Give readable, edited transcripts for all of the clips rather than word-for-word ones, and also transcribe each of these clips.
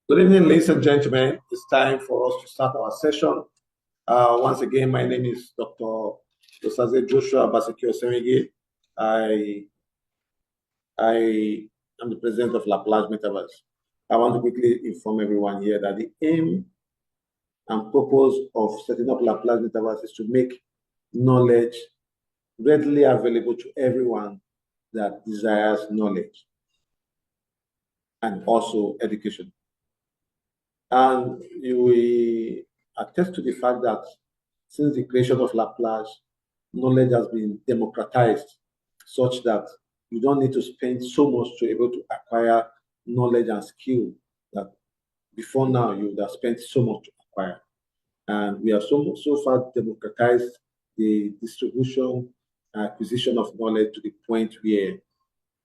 Good evening, ladies and gentlemen. It's time for us to start our session. Once again, my name is Dr. 𝐏𝐫𝐭𝐟𝐢𝐜𝐢𝐜𝐢𝐚. I am the president of Laplace Metaverse. I want to quickly inform everyone here that the aim and purpose of setting up Laplace Metaverse is to make knowledge readily available to everyone that desires knowledge and also education. And you will attest to the fact that since the creation of Laplace, knowledge has been democratized such that you don't need to spend so much to be able to acquire knowledge and skill that before now you would have spent so much to acquire. And we have so far democratized the distribution, acquisition of knowledge to the point where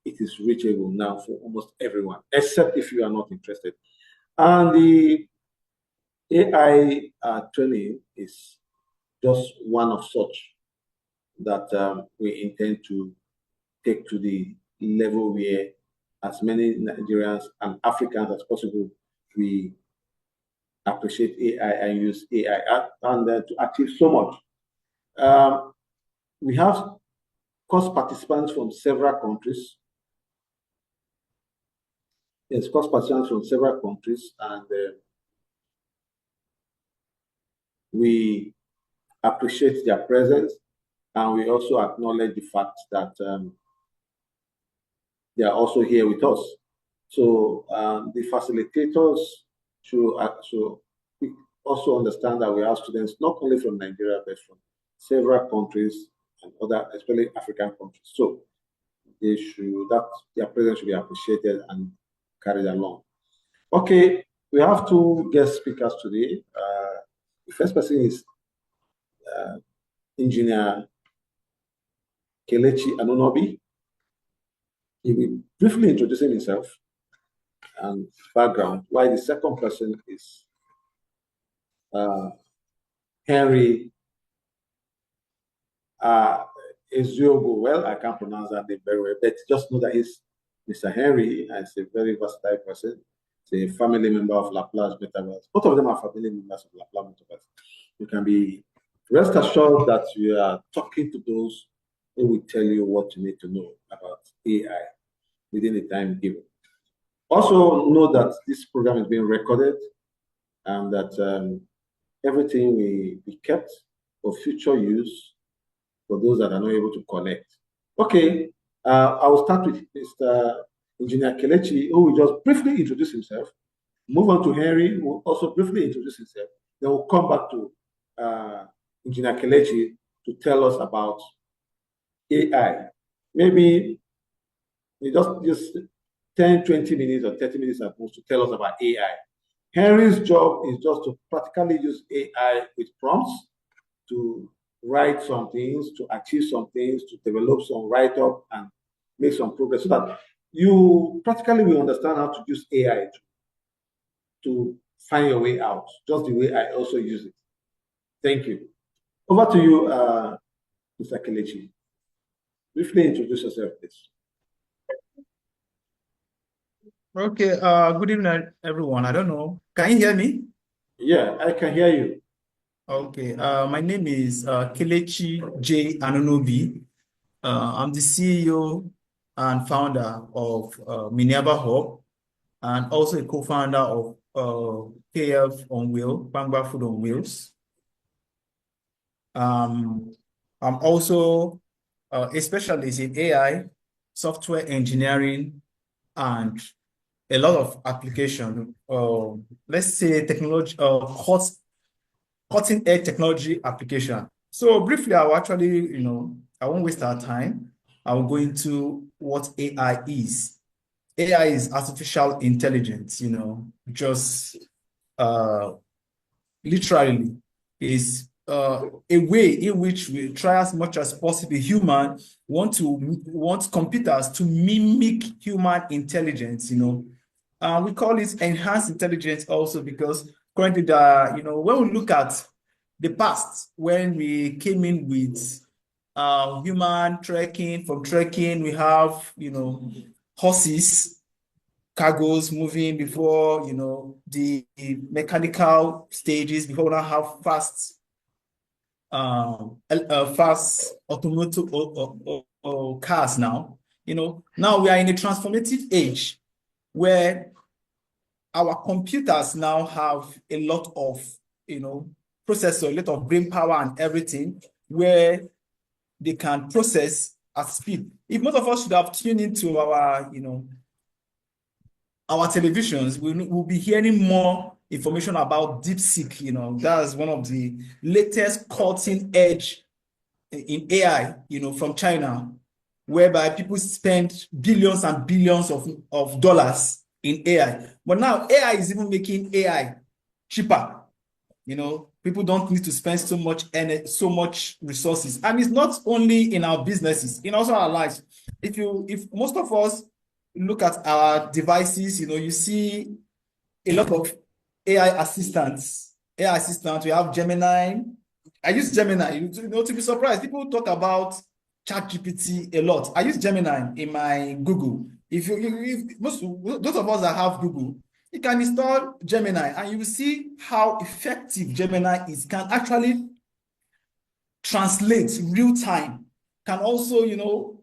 it is reachable now for almost everyone, except if you are not interested. And the AI training is just one of such that we intend to take to the level where as many Nigerians and Africans as possible, we appreciate AI and use AI and to achieve so much. We have course participants from several countries. Yes, course participants from several countries, and we appreciate their presence, and we also acknowledge the fact that they are also here with us. So the facilitators should also understand that we have students not only from Nigeria, but from several countries and other, especially African countries. So their presence should be appreciated and carried along. Okay, we have two guest speakers today. The first person is Engineer 𝐾𝐫𝐭𝐟𝐢𝐜𝐢𝐜𝐢𝐜. He will briefly introduce himself and background, while the second person is Henry 𝐢𝐜𝐢𝐜𝐢𝐜. Well, I can't pronounce that name very well, but just know that he's Mr. Henry, and he's a very versatile person. He's a family member of Laplace Metaverse. Both of them are family members of Laplace Metaverse. You can be rest assured that you are talking to those who will tell you what you need to know about AI within the time given. Also know that this program is being recorded and that everything will be kept for future use for those that are not able to connect. Okay, I will start with Mr. Engineer 𝐾𝐫𝐭𝐟𝐢𝐜𝐢𝐜, who will just briefly introduce himself. Move on to Henry, who will also briefly introduce himself. Then we'll come back to Engineer 𝐾𝐫𝐭𝐟𝐢𝐜𝐢𝐜 to tell us about AI. Maybe just 10, 20 minutes or 30 minutes at most to tell us about AI. Henry's job is just to practically use AI with prompts to write some things, to achieve some things, to develop some write-up and make some progress so that you practically will understand how to use AI to find your way out, just the way I also use it. Thank you. Over to you, Mr. 𝐾𝐫𝐭𝐟𝐢𝐜𝐢𝐜. Briefly introduce yourself, please. Okay, good evening, everyone. I don't know. Can you hear me? Yeah, I can hear you. Okay, my name is 𝐾𝐫𝐭𝐟𝐢𝐜𝐢𝐜. I'm the CEO and founder of Minerva Hub and also a co-founder of KF on Wheel, Bangba Food on Wheels. I'm also a specialist in AI, software engineering, and a lot of application, let's say technology, cutting edge technology application. So briefly, I will actually, I won't waste our time. I will go into what AI is. AI is artificial intelligence, just literally is a way in which we try as much as possible want computers to mimic human intelligence, we call it enhanced intelligence also because currently, when we look at the past, when we came in with human trekking, from trekking, we have, horses, cargoes moving before, the mechanical stages, before we now have fast automotive or cars now. Now we are in a transformative age where our computers now have a lot of, processor, a lot of brain power and everything, where they can process at speed. If most of us should have tuned into our televisions, we'll be hearing more information about DeepSeek. That's one of the latest cutting edge in AI, from China, whereby people spend billions and billions of dollars in AI. But now AI is even making AI cheaper. People don't need to spend so much resources. And it's not only in our businesses, in also our lives. If most of us look at our devices, you see a lot of AI assistants. We have Gemini. I use Gemini, to be surprised. People talk about ChatGPT a lot. I use Gemini in my Google. If those of us that have Google, you can install Gemini and you will see how effective Gemini is. Can actually translate real time. Can also, you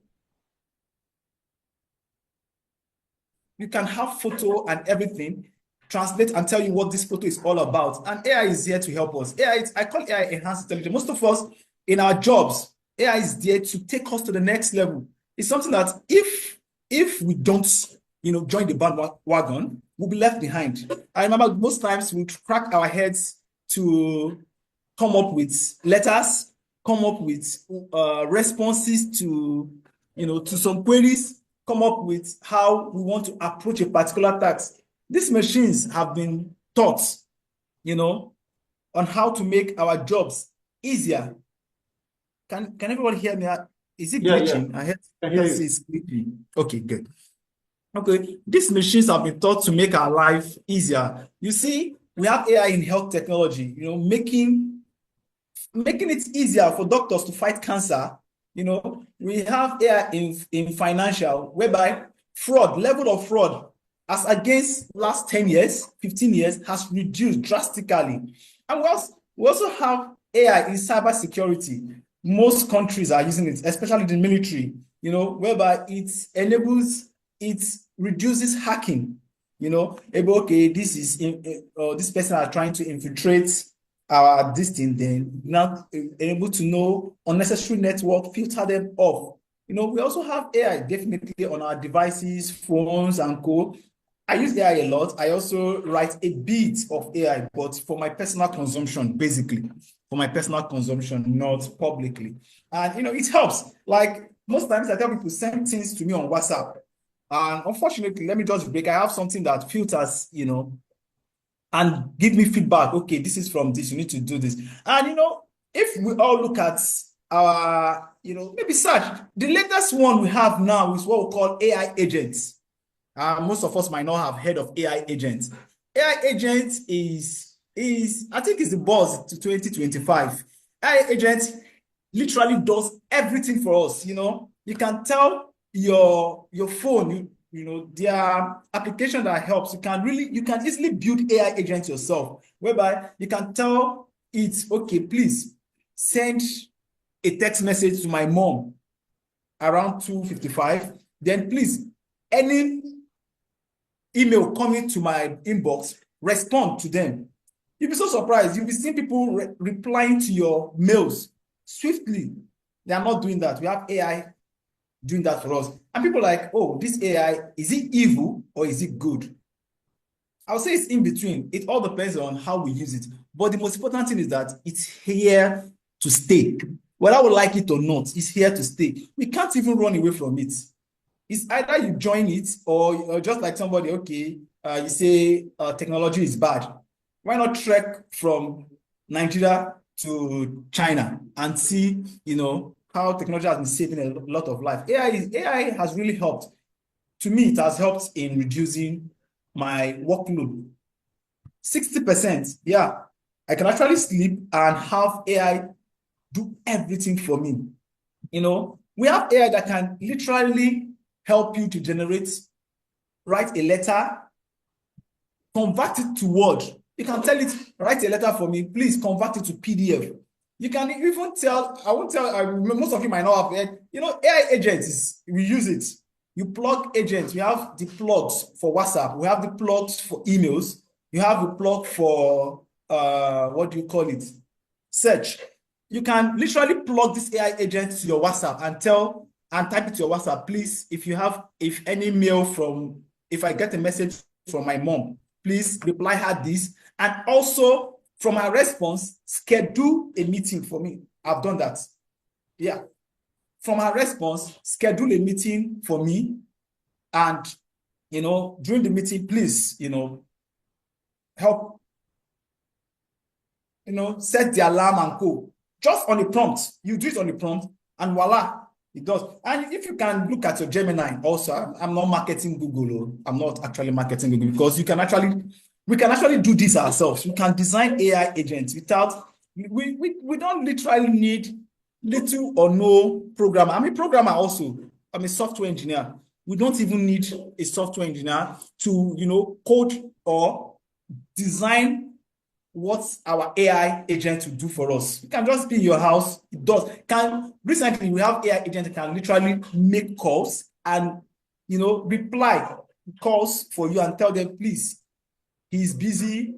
can have photo and everything, translate and tell you what this photo is all about. And AI is here to help us. I call AI enhanced intelligence. Most of us in our jobs, AI is there to take us to the next level. It's something that if we don't, join the bandwagon, we'll be left behind. I remember most times we crack our heads to come up with letters, come up with responses to some queries, come up with how we want to approach a particular task. These machines have been taught, on how to make our jobs easier. Can everyone hear me? Is it glitching? Yeah. I heard it's glitching. Okay, good. Okay, these machines have been taught to make our life easier. You see, we have AI in health technology, making it easier for doctors to fight cancer. We have AI in financial, whereby level of fraud as against last 10 years, 15 years, has reduced drastically. And we also have AI in cybersecurity. Most countries are using it, especially the military, whereby it reduces hacking. Okay, this person are trying to infiltrate our then now able to know unnecessary network, filter them off. We also have AI definitely on our devices, phones, and co. I use AI a lot. I also write a bit of AI, but for my personal consumption, basically. For my personal consumption, not publicly. And, it helps. Like, most times I tell people, send things to me on WhatsApp. And unfortunately, let me just break. I have something that filters, and give me feedback. Okay, this is from this. You need to do this. And, if we all look at our, maybe search, the latest one we have now is what we call AI agents. Most of us might not have heard of AI agents. AI agent is I think it's the buzz to 2025. AI agent literally does everything for us. You can tell your phone, there are applications that helps. You can easily build AI agents yourself, whereby you can tell it, okay, please send a text message to my mom around 2:55. Then please, any email coming to my inbox, respond to them. You'll be so surprised. You'll be seeing people replying to your mails swiftly. They are not doing that. We have AI doing that for us. And people are like, oh, this AI, is it evil or is it good? I'll say it's in between. It all depends on how we use it. But the most important thing is that it's here to stay. Whether we like it or not, it's here to stay. We can't even run away from it. It's either you join it or just like somebody, okay, you say technology is bad. Why not trek from Nigeria to China and see, how technology has been saving a lot of life. AI has really helped. To me, it has helped in reducing my workload. 60%, yeah. I can actually sleep and have AI do everything for me. We have AI that can literally help you to generate write a letter, convert it to Word. You can tell it, write a letter for me, please convert it to PDF. You can even tell, I won't tell, most of you might not have, AI agents, we use it. You plug agents, we have the plugs for WhatsApp, we have the plugs for emails, you have the plug for, what do you call it? Search. You can literally plug this AI agent to your WhatsApp and type it to your WhatsApp, please, if I get a message from my mom, please reply her this. And also, from her response, schedule a meeting for me. I've done that. Yeah. From her response, schedule a meeting for me. And, during the meeting, please, help, set the alarm and go. Just on the prompt. You do it on the prompt, and voila, it does. And if you can look at your Gemini also, I'm not marketing Google. I'm not actually marketing Google, because we can actually do this ourselves. We can design AI agents without, we don't literally need little or no programmer. I'm a programmer also. I'm a software engineer. We don't even need a software engineer to, code or design what our AI agent will do for us. You can just be in your house. It does. Recently, we have AI agent that can literally make calls and, reply calls for you and tell them, please, he's busy,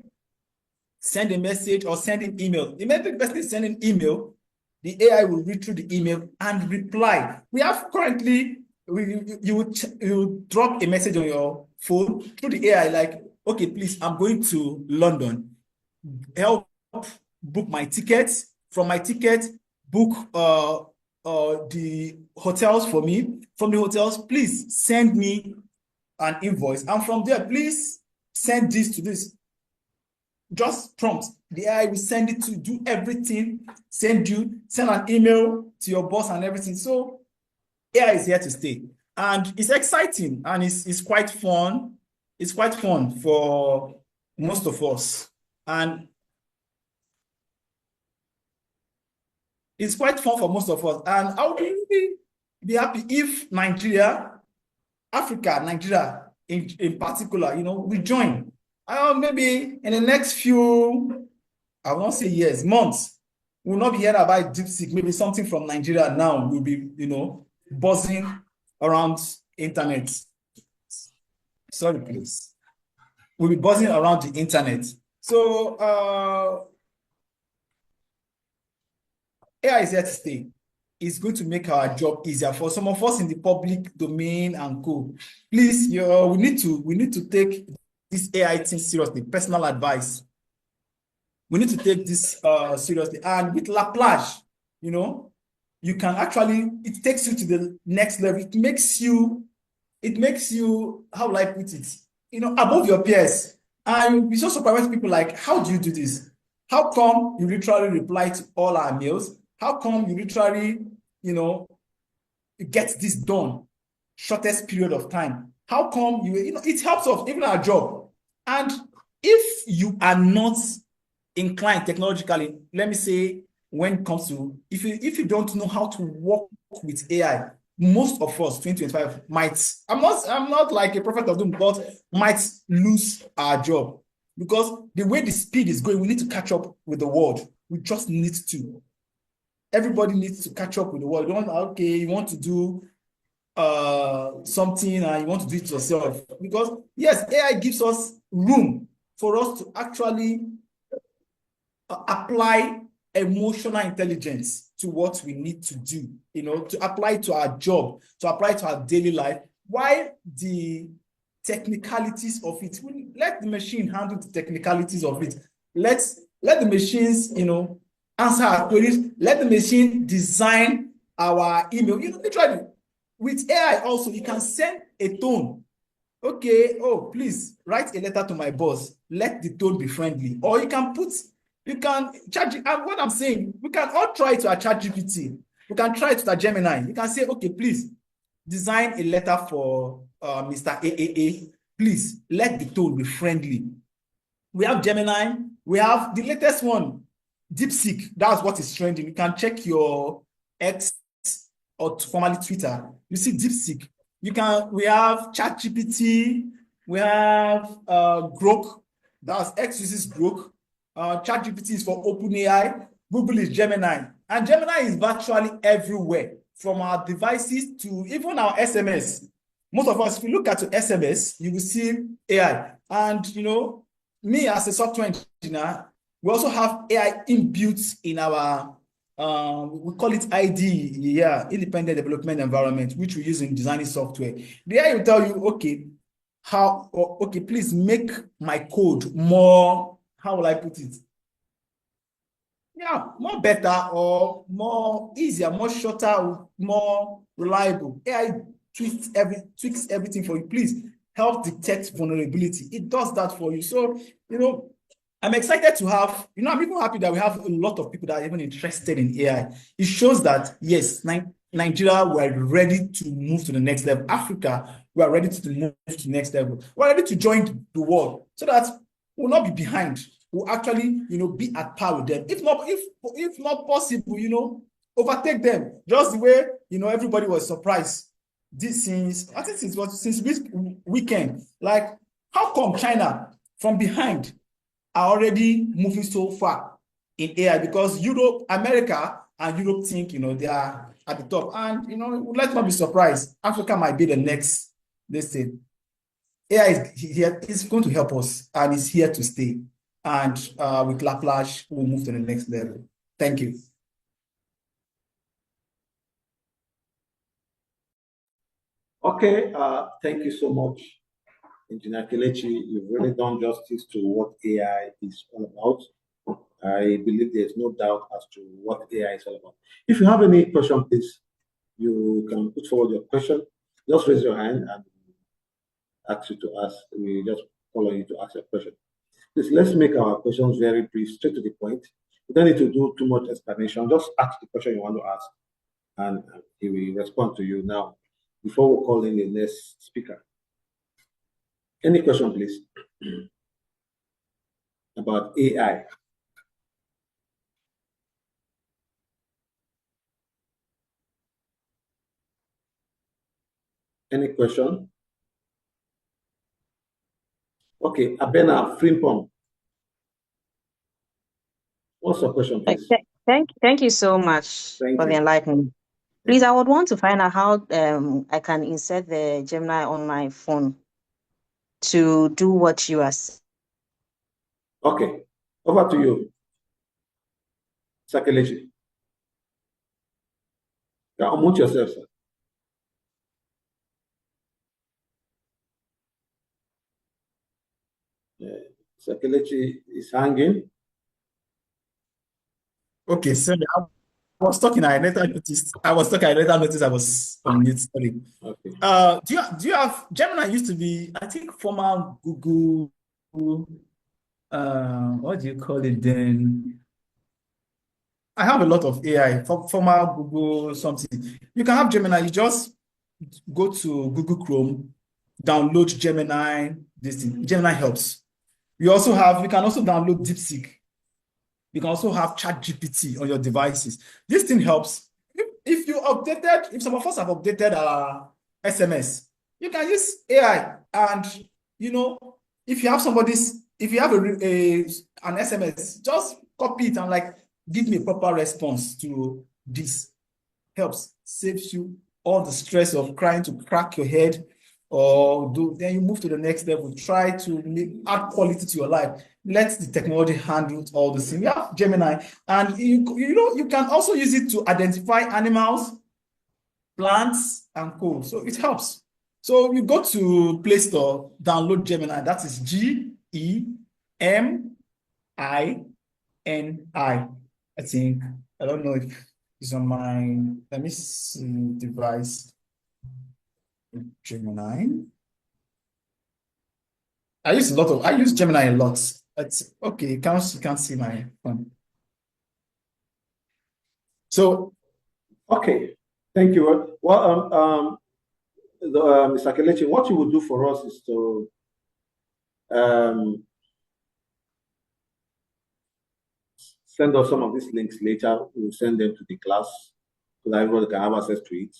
send a message or send an email. Immediately the person is sending email, the AI will read through the email and reply. We have currently, you drop a message on your phone through the AI like, okay, please, I'm going to London. Help book my tickets. From my ticket, book the hotels for me. From the hotels, please send me an invoice. And from there, please send this to this. Just prompt. The AI will send it to do everything, send an email to your boss and everything. So AI is here to stay. And it's exciting and it's quite fun. It's quite fun for most of us. And it's quite fun for most of us. And I would really be happy if Nigeria in particular, we join. Maybe in the next few, I won't say years, months, we'll not be hearing about DeepSeek. Maybe something from Nigeria now will be, buzzing around internet. Sorry, please. We'll be buzzing around the internet. So AI is here to stay. It's going to make our job easier for some of us in the public domain and co. Please, we need to take this AI thing seriously. Personal advice. We need to take this seriously. And with Laplace, you can actually, it takes you to the next level. It makes you, how will I put it? Above your peers. And we so surprised people like, how do you do this? How come you literally reply to all our mails? How come you literally, get this done shortest period of time? How come it helps us, even our job. And if you are not inclined technologically, let me say, when it comes to, if you don't know how to work with AI, most of us, 2025, I'm not like a prophet of doom, but might lose our job. Because the way the speed is going, we need to catch up with the world. We just need to. Everybody needs to catch up with the world. You want to do something and you want to do it yourself. Because, yes, AI gives us room for us to actually apply emotional intelligence to what we need to do, to apply to our job, to apply to our daily life, while the technicalities of it, let the machine handle the technicalities of it. Let the machines, answer our queries. Let the machine design our email. Literally, with AI also, you can send a tone. Okay, please write a letter to my boss. Let the tone be friendly. Or you can charge it. And what I'm saying, we can all try to ChatGPT. We can try to Gemini. You can say, okay, please design a letter for Mr. AAA. Please let the tone be friendly. We have Gemini. We have the latest one, DeepSeek. That's what is trending. You can check your X or formerly Twitter. You see DeepSeek. We have ChatGPT. We have Grok. That's X uses Grok. ChatGPT is for OpenAI. Google is Gemini. And Gemini is virtually everywhere, from our devices to even our SMS. Most of us, if you look at your SMS, you will see AI. And, you know, me as a software engineer, we also have AI inbuilt in our, we call it ID, yeah, independent development environment, which we use in designing software. The AI will tell you, okay, okay, please make my code more, how will I put it? Yeah, more better or more easier, more shorter, more reliable. AI tweaks everything for you. Please help detect vulnerability. It does that for you. So, you know, I'm excited to have, you know, I'm even happy that we have a lot of people that are even interested in AI. It shows that, yes, Nigeria, we're ready to move to the next level. Africa, we are ready to move to the next level. We're ready to join the world so that we'll not be behind. We'll actually, you know, be at par with them. If not possible, you know, overtake them. Just the way, you know, everybody was surprised. This since, I think since this weekend, like, how come China from behind are already moving so far in AI? Because Europe, America, and Europe think, you know, they are at the top. And, you know, let's not be surprised. Africa might be the next, let's say, AI is here, is going to help us and is here to stay. And with Laplace, we'll move to the next level. Thank you. Okay, thank you so much, Engineer Kelechi. You've really done justice to what AI is all about. I believe there's no doubt as to what AI is all about. If you have any question, please, you can put forward your question. Just raise your hand and ask you to ask. We just follow you to ask your question. Please, let's make our questions very brief, straight to the point. You don't need to do too much explanation. Just ask the question you want to ask, and he will respond to you now before we call in the next speaker. Any question, please, about AI? Any question? Okay, Abena Frimpong. What's your question, please? Thank you so much for the enlightenment. Please, I would want to find out how I can insert the Gemini on my phone to do what you are saying. Okay, over to you, Sakelechi. Unmute yourself, sir. Sakelechi is hanging. Okay, sorry, I was talking. I later noticed. I was on mute. Sorry. Okay. Do you have Gemini? Used to be, I think, former Google. What do you call it then? I have a lot of AI former Google something. You can have Gemini. You just go to Google Chrome, download Gemini. This thing, Gemini helps. You can also download DeepSeek. You can also have ChatGPT on your devices. This thing helps. If some of us have updated our SMS, you can use AI. And, you know, if you have an SMS, just copy it and like, give me a proper response to this. Helps, saves you all the stress of trying to crack your head then you move to the next level, try to add quality to your life. Let the technology handle all the things. Yeah, Gemini. And you can also use it to identify animals, plants, and co. So it helps. So you go to Play Store, download Gemini. That is GEMINI. I think. I don't know if it's on my, let me see, device. Gemini. I use Gemini a lot. It's okay. You can't see my phone. So, okay, thank you. Well, Mr. Kelechi, what you will do for us is to send us some of these links later. We'll send them to the class so that everybody can have access to it.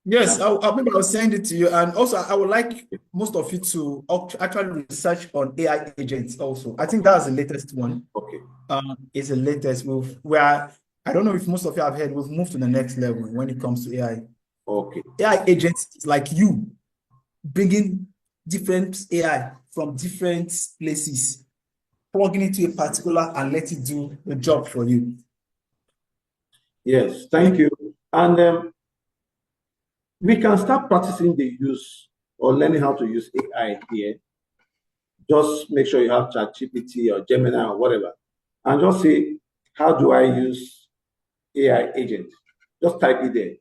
Yes, maybe I'll send it to you. And also, I would like most of you to actually research on AI agents also. I think that's the latest one. Okay. It's the latest move where I don't know if most of you have heard, we've moved to the next level when it comes to AI. Okay. AI agents is like you bringing different AI from different places, plugging into a particular and let it do the job for you. Yes, thank you. And we can start practicing the use or learning how to use AI here. Just make sure you have ChatGPT or Gemini or whatever, and just say, how do I use AI agent? Just type it there.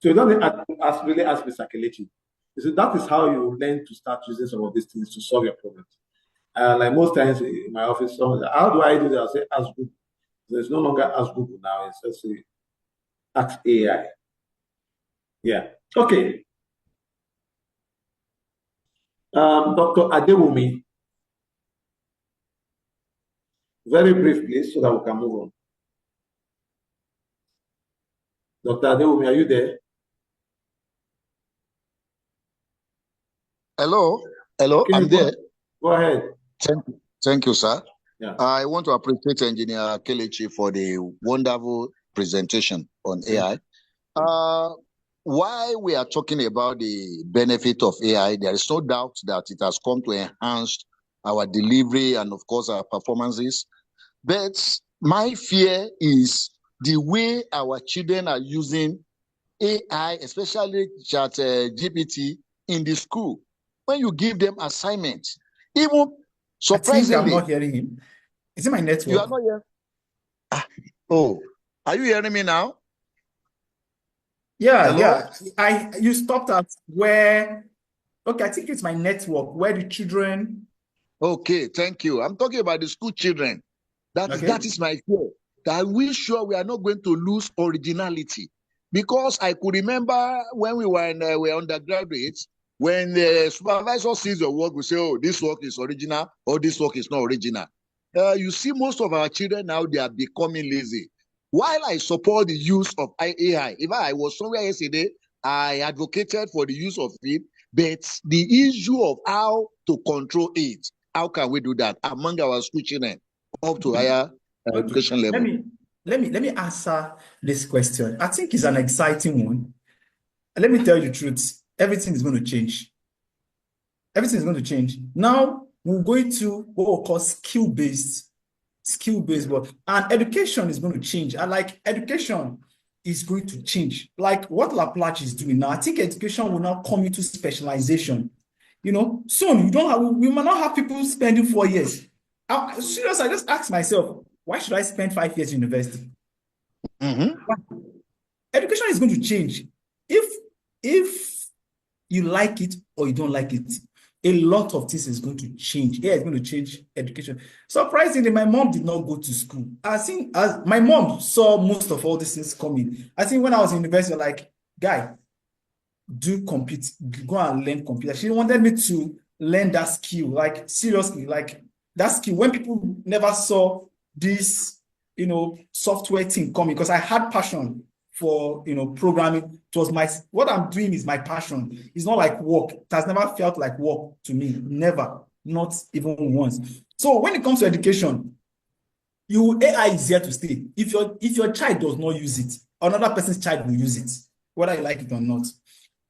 So you don't really ask Mr. Kelechi. So that is how you learn to start using some of these things to solve your problems. Like most times in my office, someone says, how do I do that? I say, ask Google. There's no longer ask Google now. It's just say, ask AI. Yeah. Okay. Dr. Adewumi, very brief, please, so that we can move on. Dr. Adewumi, are you there? Hello. Hello, Okay, I'm there. Go ahead. Thank you, sir. Yeah. I want to appreciate Engineer Kelechi for the wonderful presentation on AI. Why we are talking about the benefit of AI, there is no doubt that it has come to enhance our delivery and, of course, our performances. But my fear is the way our children are using AI, especially ChatGPT, in the school. When you give them assignments, even surprisingly, I think I'm not hearing him. Is it my network? You are not hearing. Oh, are you hearing me now? Yeah, Hello? yeah. You stopped at where? Okay, I think it's my network where the children. Okay, thank you. I'm talking about the school children. That is my fear. That we sure we are not going to lose originality, because I could remember when we were undergraduates, when the supervisor sees your work, we say, oh, this work is original or this work is not original. You see, most of our children now, they are becoming lazy. While I support the use of AI, if I was somewhere yesterday, I advocated for the use of it, but the issue of how to control it, how can we do that among our school children up to higher education level? Let me answer this question. I think it's an exciting one. Let me tell you the truth. Everything is going to change. Everything is going to change. Now we're going to what we call skill-based work, and education is going to change. And like education is going to change. Like what Laplace is doing now, I think education will now come into specialization. You know, soon we might not have people spending 4 years. Seriously, I just ask myself, why should I spend 5 years in university? Education is going to change. If you like it or you don't like it, a lot of things is going to change. Yeah, it's going to change education. Surprisingly, my mom did not go to school. I think my mom saw most of all these things coming. I think when I was in university, like, guy, go and learn computer. She wanted me to learn that skill, like seriously, like that skill. When people never saw this, software thing coming, because I had passion for, programming. It was what I'm doing is my passion. It's not like work. It has never felt like work to me. Never, not even once. So when it comes to education, AI is here to stay. If your child does not use it, another person's child will use it, whether you like it or not.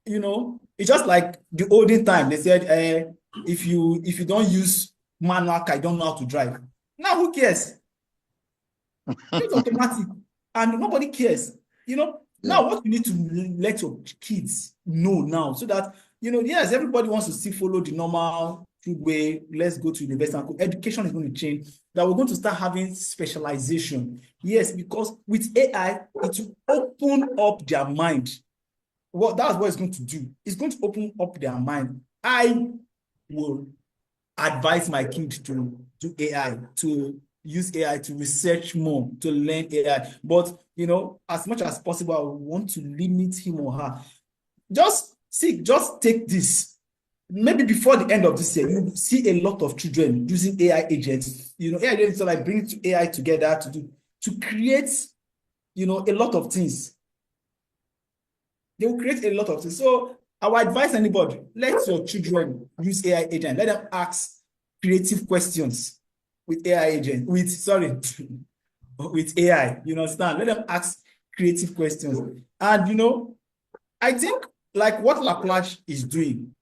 It's just like the olden time. They said, if you don't use manual car, you don't know how to drive. Now who cares? It's automatic, and nobody cares. Now what you need to let your kids know now, so that yes, everybody wants to still follow the normal way. Let's go to university. Education is going to change. That we're going to start having specialization. Yes, because with AI, it will open up their mind. Well, that's what it's going to do. It's going to open up their mind. I will advise my kids to do AI, to use AI, to research more, to learn AI. But, as much as possible, I want to limit him or her. Just take this. Maybe before the end of this year, you see a lot of children using AI agents. AI agents are like bringing AI together to create, a lot of things. they will create a lot of things. So I would advise anybody, let your children use AI agent. Let them ask creative questions with AI agent, with AI, you understand? Let them ask creative questions. And, I think like what Laplace is doing,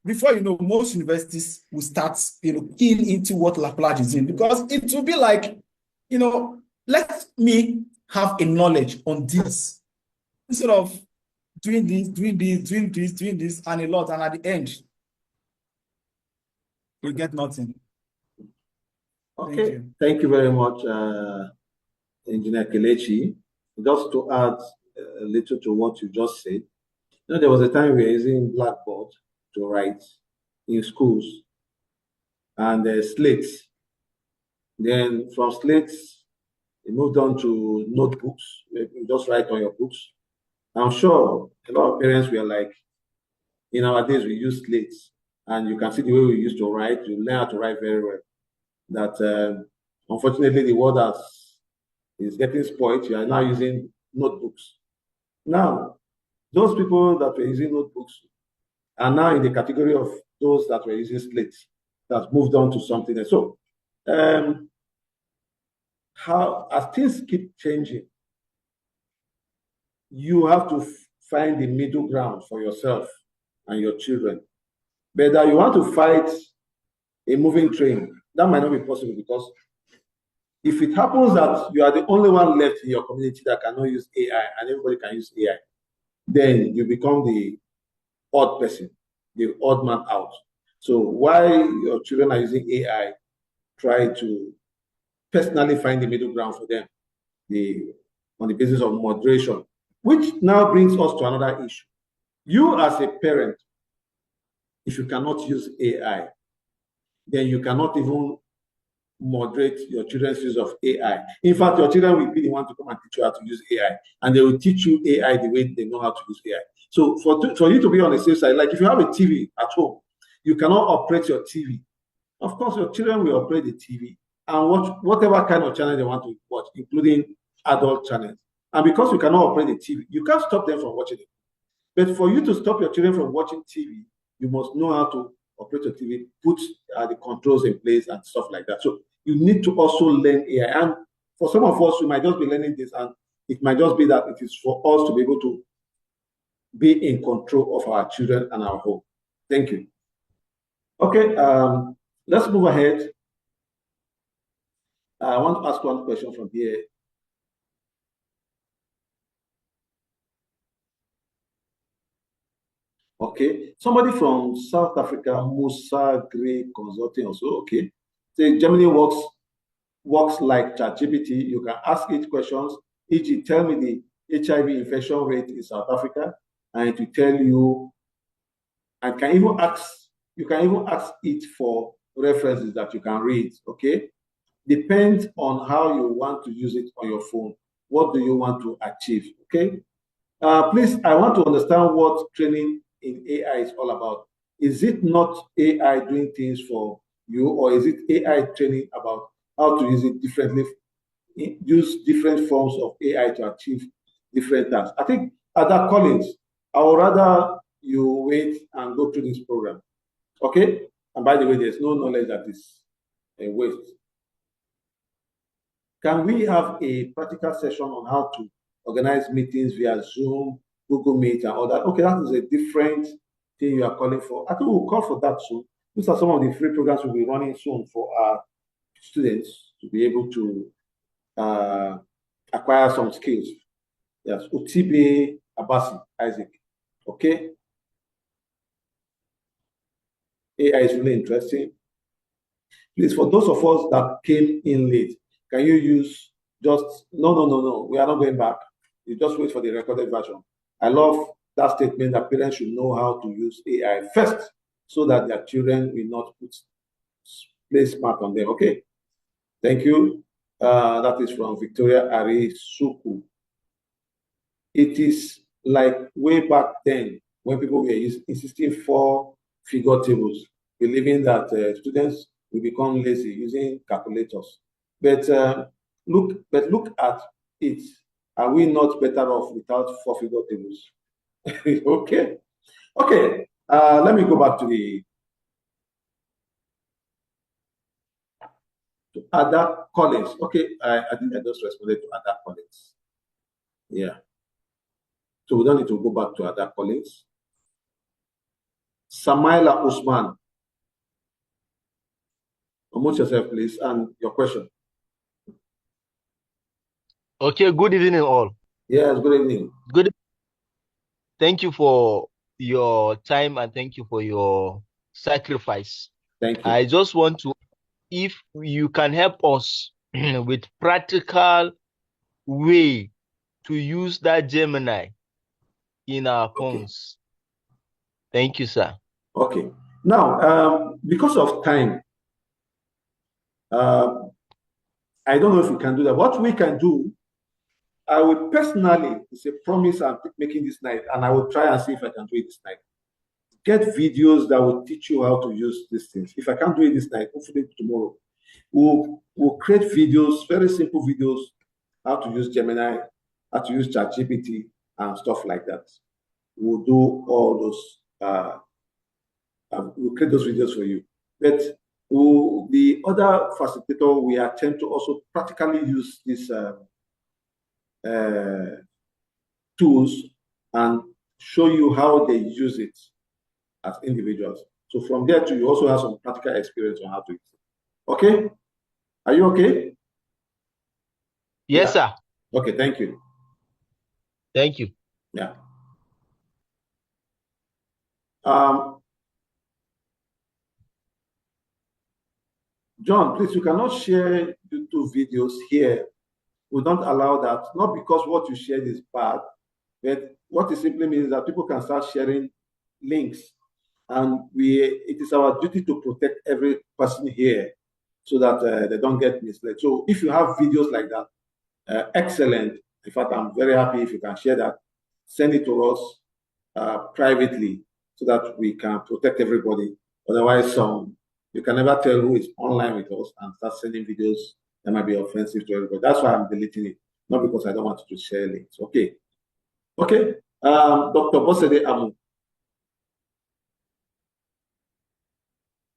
before most universities will start, keying into what Laplace is doing, because it will be like, let me have a knowledge on this instead of doing this, and a lot, and at the end, we get nothing. Okay, thank you very much, Engineer Kelechi. Just to add a little to what you just said, there was a time we were using blackboard to write in schools, and slates. Then from slates, we moved on to notebooks. You just write on your books. I'm sure a lot of parents were like, in our days, we use slates, and you can see the way we used to write. You learn how to write very well. That unfortunately, the world is getting spoiled. You are now using notebooks. Now, those people that were using notebooks are now in the category of those that were using slates, that moved on to something else. So, as things keep changing, you have to find the middle ground for yourself and your children. But that you want to fight a moving train, that might not be possible, because if it happens that you are the only one left in your community that cannot use AI and everybody can use AI, then you become the odd person, the odd man out. So while your children are using AI, try to personally find the middle ground for them, on the basis of moderation, which now brings us to another issue. You as a parent, if you cannot use AI, then you cannot even moderate your children's use of AI. In fact, your children will be the one to come and teach you how to use AI, and they will teach you AI the way they know how to use AI. So for you to be on the safe side, like if you have a TV at home, you cannot operate your TV. Of course, your children will operate the TV and watch whatever kind of channel they want to watch, including adult channels. And because you cannot operate the TV, you can't stop them from watching it. But for you to stop your children from watching TV, you must know how to operate your TV, put the controls in place and stuff like that. So you need to also learn AI. And for some of us, we might just be learning this, and it might just be that it is for us to be able to be in control of our children and our home. Thank you. Okay, let's move ahead. I want to ask one question from here. Okay, somebody from South Africa, Musa Gray Consulting also. Okay, so Germany works like ChatGPT. You can ask it questions, e.g., tell me the HIV infection rate in South Africa, and it will tell you. And you can even ask it for references that you can read. Okay, depends on how you want to use it on your phone. What do you want to achieve? Okay, please, I want to understand what training in AI is all about. Is it not AI doing things for you, or is it AI training about how to use it differently, use different forms of AI to achieve different tasks? I think at that college, I would rather you wait and go through this program. Okay? And by the way, there's no knowledge that is a waste. Can we have a practical session on how to organize meetings via Zoom, Google Meet, and all that? Okay, that is a different thing you are calling for. I think we'll call for that soon. These are some of the free programs we'll be running soon for our students to be able to acquire some skills. Yes, Utibe Abasi, Isaac. Okay. AI is really interesting. Please, for those of us that came in late, can you use just, no, we are not going back. You just wait for the recorded version. I love that statement that parents should know how to use AI first so that their children will not play smart on them. Okay. Thank you. That is from Victoria Arisuku. It is like way back then when people were insisting for figure tables, believing that students will become lazy using calculators. But look at it. Are we not better off without four-figure tables? Okay. Okay. Let me go back to Ada Collins. Okay, I think I just responded to Ada Collins. Yeah. So we don't need to go back to Ada Collins. Samaila Usman. Unmute yourself, please, and your question. Okay, good evening all. Yes, good evening. Good. Thank you for your time and thank you for your sacrifice. Thank you. I just want to, if you can help us with practical way to use that Gemini in our phones. Thank you, sir. Okay. Now, because of time, I don't know if we can do that. What we can do, I will personally, it's a promise I'm making this night, and I will try and see if I can do it this night. Get videos that will teach you how to use these things. If I can't do it this night, hopefully tomorrow, we'll create videos, very simple videos, how to use Gemini, how to use ChatGPT, and stuff like that. We'll do all those, we'll create those videos for you. But the other facilitator, we attempt to also practically use these tools and show you how they use it as individuals. So from there too, you also have some practical experience on how to use it. Okay? Are you okay? Yes, sir. Okay, thank you. Thank you. Yeah. John, please, you cannot share YouTube videos here. We don't allow that, not because what you shared is bad, but what it simply means is that people can start sharing links, and it is our duty to protect every person here so that they don't get misled. So if you have videos like that, excellent. In fact, I'm very happy if you can share that. Send it to us privately so that we can protect everybody. Otherwise, you can never tell who is online with us and start sending videos that might be offensive to everybody. That's why I'm deleting it, not because I don't want to share links. Okay. Okay. Dr. Bosede Amu.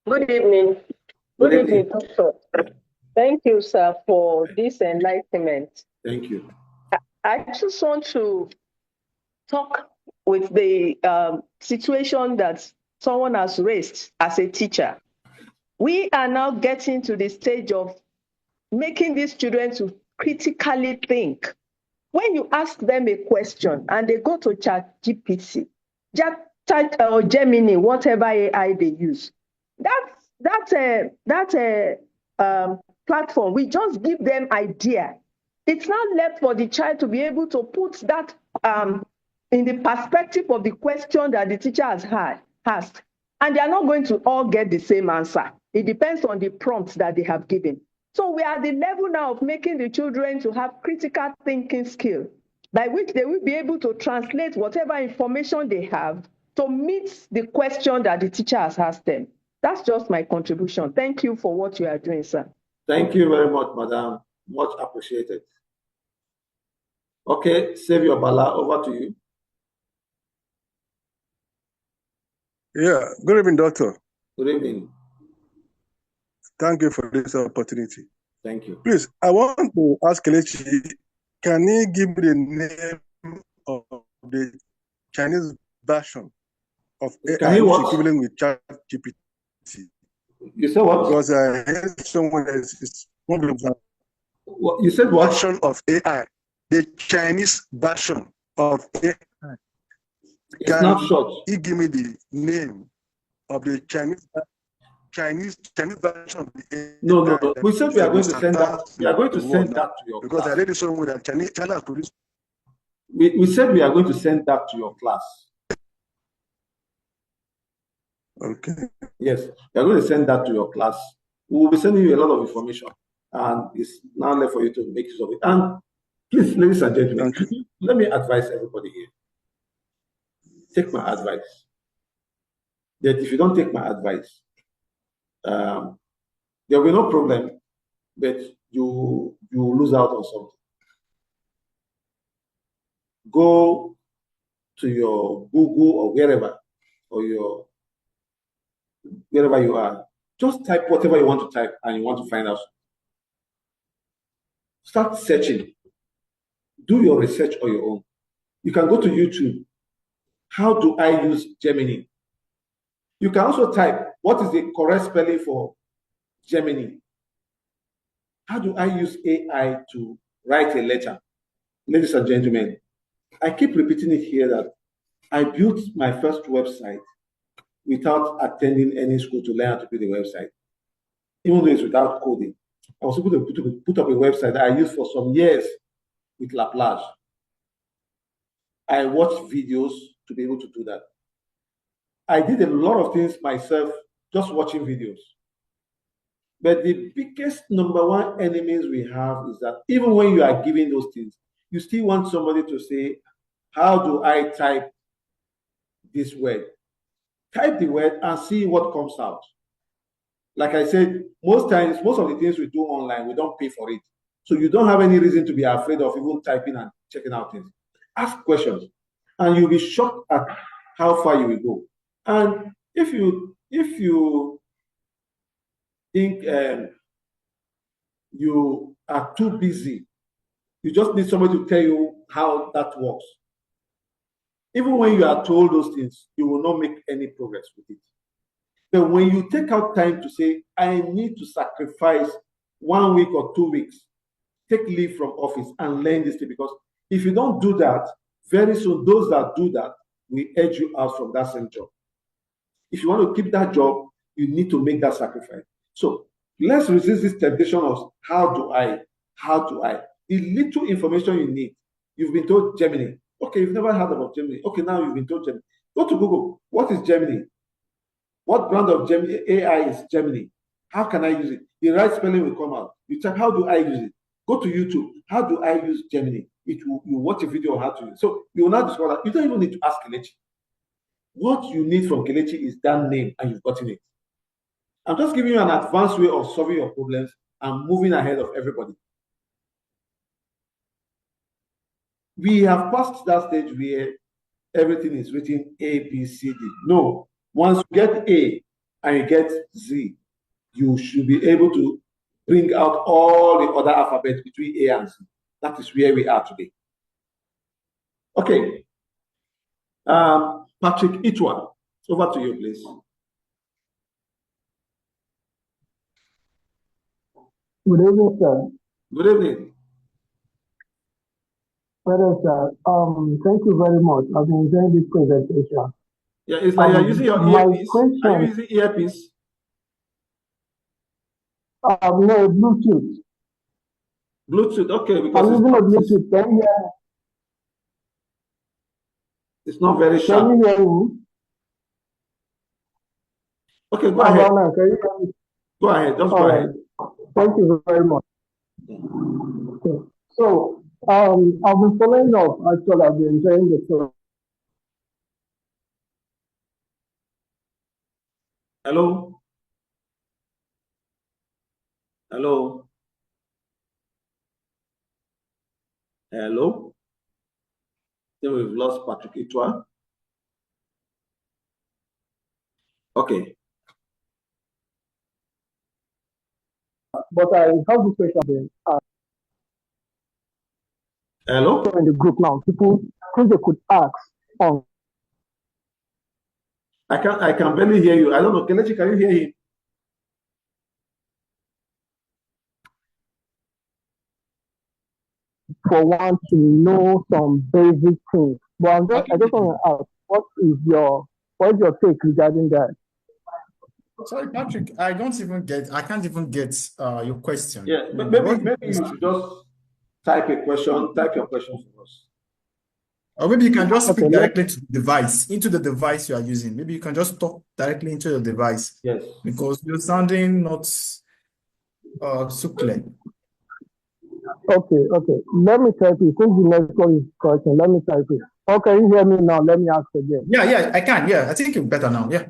Good evening. Good evening, Doctor. Thank you, sir, for this enlightenment. Thank you. I just want to talk with the situation that someone has raised as a teacher. We are now getting to the stage of making these children to critically think. When you ask them a question and they go to ChatGPT, or Gemini, whatever AI they use, that platform, we just give them idea. It's not left for the child to be able to put that in the perspective of the question that the teacher has asked. And they are not going to all get the same answer. It depends on the prompts that they have given. So we are at the level now of making the children to have critical thinking skill, by which they will be able to translate whatever information they have to meet the question that the teacher has asked them. That's just my contribution. Thank you for what you are doing, sir. Thank you very much, madam. Much appreciated. Okay, Savior Bala, over to you. Yeah, good evening, Doctor. Good evening. Thank you for this opportunity. Thank you. Please, I want to ask Kelechi, can he give me the name of the Chinese version of AI equivalent with ChatGPT? You said what? Because I heard someone else. You said what? Version of AI. The Chinese version of AI. It's not short. He give me the name of the Chinese version of the AI. No. We said we are going to send that. We are going to send that to your because class. I read it somewhere that China produced. We said we are going to send that to your class. Okay. Yes, we are going to send that to your class. We will be sending you a lot of information, and it's now left for you to make use of it. And please, ladies and gentlemen, let me advise everybody here. Take my advice. That if you don't take my advice, there will be no problem, but you lose out on something. go to your Google or wherever, or wherever you are. Just type whatever you want to type and you want to find out. Start searching. Do your research on your own. You can go to YouTube. How do I use Gemini? You can also type, what is the correct spelling for Gemini? How do I use AI to write a letter? Ladies and gentlemen, I keep repeating it here that I built my first website without attending any school to learn how to build a website. Even though it's without coding. I was able to put up a website that I used for some years with Laplace. I watched videos to be able to do that. I did a lot of things myself just watching videos. But the biggest number one enemies we have is that even when you are giving those things, you still want somebody to say, how do I type this word? Type the word and see what comes out. Like I said, most times, most of the things we do online, we don't pay for it. So you don't have any reason to be afraid of even typing and checking out things. Ask questions, and you'll be shocked at how far you will go. And if you think you are too busy, you just need somebody to tell you how that works. Even when you are told those things, you will not make any progress with it. But when you take out time to say, I need to sacrifice 1 week or 2 weeks, take leave from office and learn this thing, because if you don't do that, very soon those that do that will edge you out from that same job. If you want to keep that job, you need to make that sacrifice. So let's resist this temptation of how do I? The little information you need. You've been told Gemini. Okay, you've never heard about Gemini. Okay, now you've been told Gemini. Go to Google. What is Gemini? What brand of Gemini AI is Gemini? How can I use it? The right spelling will come out. You type, how do I use it? Go to YouTube. How do I use Gemini? You watch a video on how to use it. So you will not discover that. You don't even need to ask 𝐾𝐫𝐿𝐻𝐸. What you need from 𝐾𝐫𝐿𝐻𝐸 is that name, and you've gotten it. I'm just giving you an advanced way of solving your problems and moving ahead of everybody. We have passed that stage where everything is written A, B, C, D. No. Once you get A and you get Z, you should be able to bring out all the other alphabets between A and Z. That is where we are today. Okay. Patrick 𝐿PMV, over to you, please. Good evening, sir. Good evening. Well, sir, thank you very much. I've been enjoying this presentation. Yeah, it's like you're using your earpiece. Are you using earpiece? No, Bluetooth. Bluetooth, okay. Because I'm using a Bluetooth. Can you hear me? It's not very sharp. Can you hear me? Okay, go ahead. Can you hear me? Go ahead, just go ahead. Thank you very much. Okay. So, I've been following up. Actually, I've been enjoying the show. Hello? Hello? Hello? Then we've lost Patrick 𝐿PMV. Okay. But I have this question. Hello? In the group now, people think they could ask on. I can barely hear you. I don't know. 𝐾𝐫𝐿𝐻𝐸, can you hear him? For one to know some basic things. But I just want to ask, what is your take regarding that? Sorry, Patrick, I can't even get your question. Yeah, maybe you should just type your question for us. Or maybe you can just speak directly to the device, into the device you are using. Maybe you can just talk directly into the device. Yes. Because you're sounding not so clear. Okay. Let me type it. Since the next one is question, let me type it. Okay, you hear me now? Let me ask again. Yeah, I can. Yeah, I think it's better now. Yeah.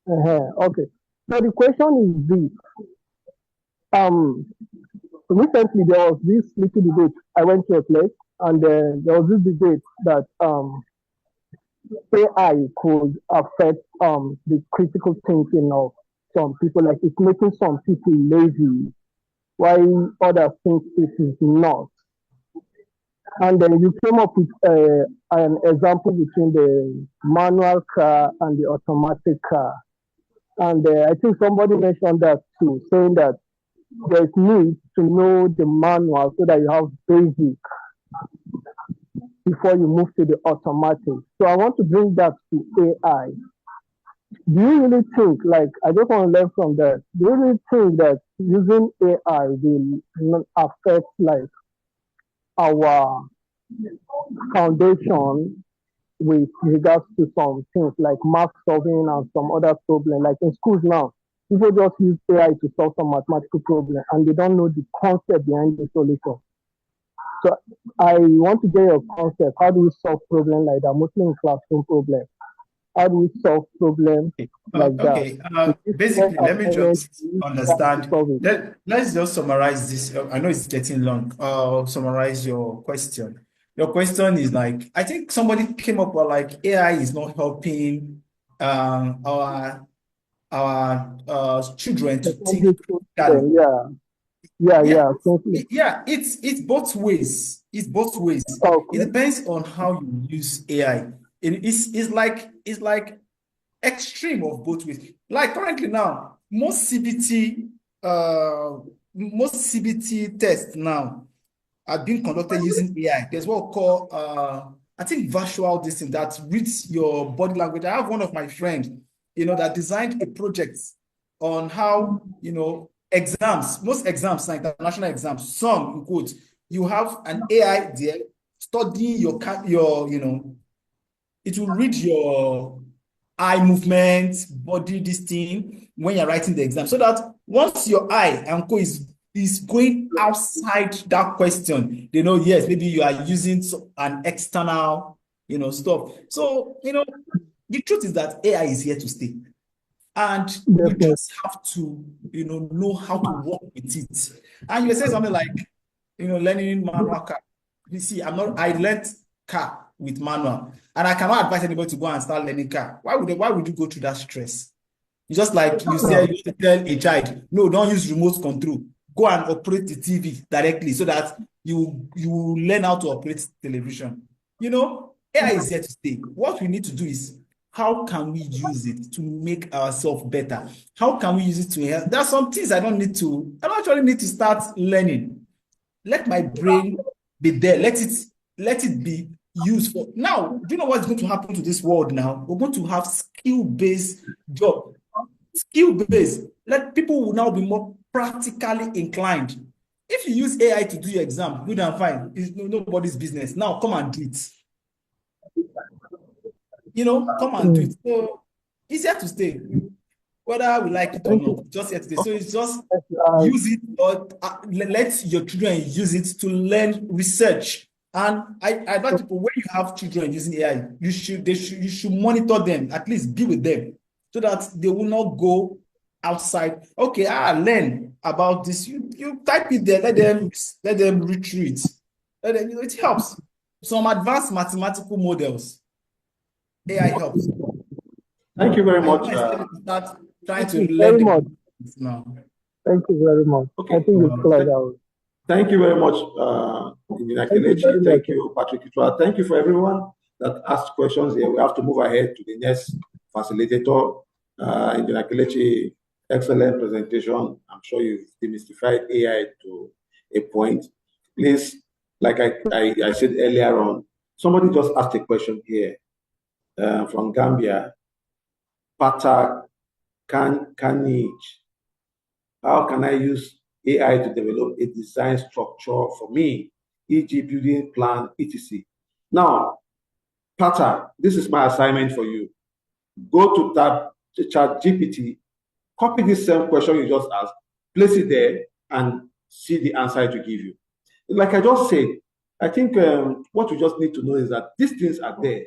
Okay. So the question is this. recently there was this little debate. I went to a place and there was this debate that AI could affect the critical thinking of some people, like it's making some people lazy, while others think it is not. And then you came up with an example between the manual car and the automatic car. And I think somebody mentioned that too, saying that there's need to know the manual so that you have basic before you move to the automatic. So I want to bring that to AI. Do you really think, like, I just want to learn from that, do you really think that using AI will not affect, like, our foundation with regards to some things like math solving and some other problems? Like in schools now, people just use AI to solve some mathematical problem and they don't know the concept behind the solution. So I want to get your concept. How do we solve problems like that, mostly in classroom problems? How do we solve problems like that? Basically, let me just understand. Let's just summarize this. I know it's getting long. Summarize your question. Your question is like, I think somebody came up with like AI is not helping our children to think. Yeah, it's both ways. It's both ways. Okay. It depends on how you use AI. It's like extreme of both ways. Like currently now, most CBT tests now are being conducted using AI. There's what we call I think virtual distance that reads your body language. I have one of my friends, that designed a project on how, exams, most exams, like international exams, some in quotes, you have an AI there studying your it will read your eye movement, body, this thing when you're writing the exam, so that once your eye and co is going outside that question, they know, yes, maybe you are using an external, stuff. So, the truth is that AI is here to stay. And we just have to, know how to work with it. And you say something like, learning manual car. You see, I learned car with manual, and I cannot advise anybody to go and start learning car. Why would you go through that stress? It's just like you say, you tell a child, no, don't use remote control. Go and operate the TV directly so that you learn how to operate television. AI is here to stay. What we need to do is, how can we use it to make ourselves better? How can we use it to help? There are some things I don't actually need to start learning. Let my brain be there. Let it be used for. Now, do you know what's going to happen to this world now? We're going to have skill-based job. Skill-based. People will now be more practically inclined. If you use AI to do your exam, good and fine. It's nobody's business. Now, come and do it. Come and do it. So it's here to stay, whether we like it or not. Just here to stay. So it's just use it, or let your children use it to learn research. And I advise people, when you have children using AI, you should monitor them, at least be with them, so that they will not go outside. Okay, learn about this. You type it there. Let them retrieve it. It helps. Some advanced mathematical models. AI helps. Thank you very much. Start trying to learn now. Thank you very much. Okay. I think it's cleared out. Thank you very much, Engineer Kelechi. Thank you, Patrick Ituah. Thank you for everyone that asked questions here. We have to move ahead to the next facilitator. Engineer Kelechi, excellent presentation. I'm sure you've demystified AI to a point. Please, like I said earlier on, somebody just asked a question here. From Gambia, Patak 𝐏𝐫𝐭𝐟𝐢𝐜𝐢𝐜𝐚𝐥. How can I use AI to develop a design structure for me, e.g. building plan, etc.? Now, Patak, this is my assignment for you. Go to ChatGPT, copy this same question you just asked, place it there, and see the answer to give you. Like I just said, I think what you just need to know is that these things are there.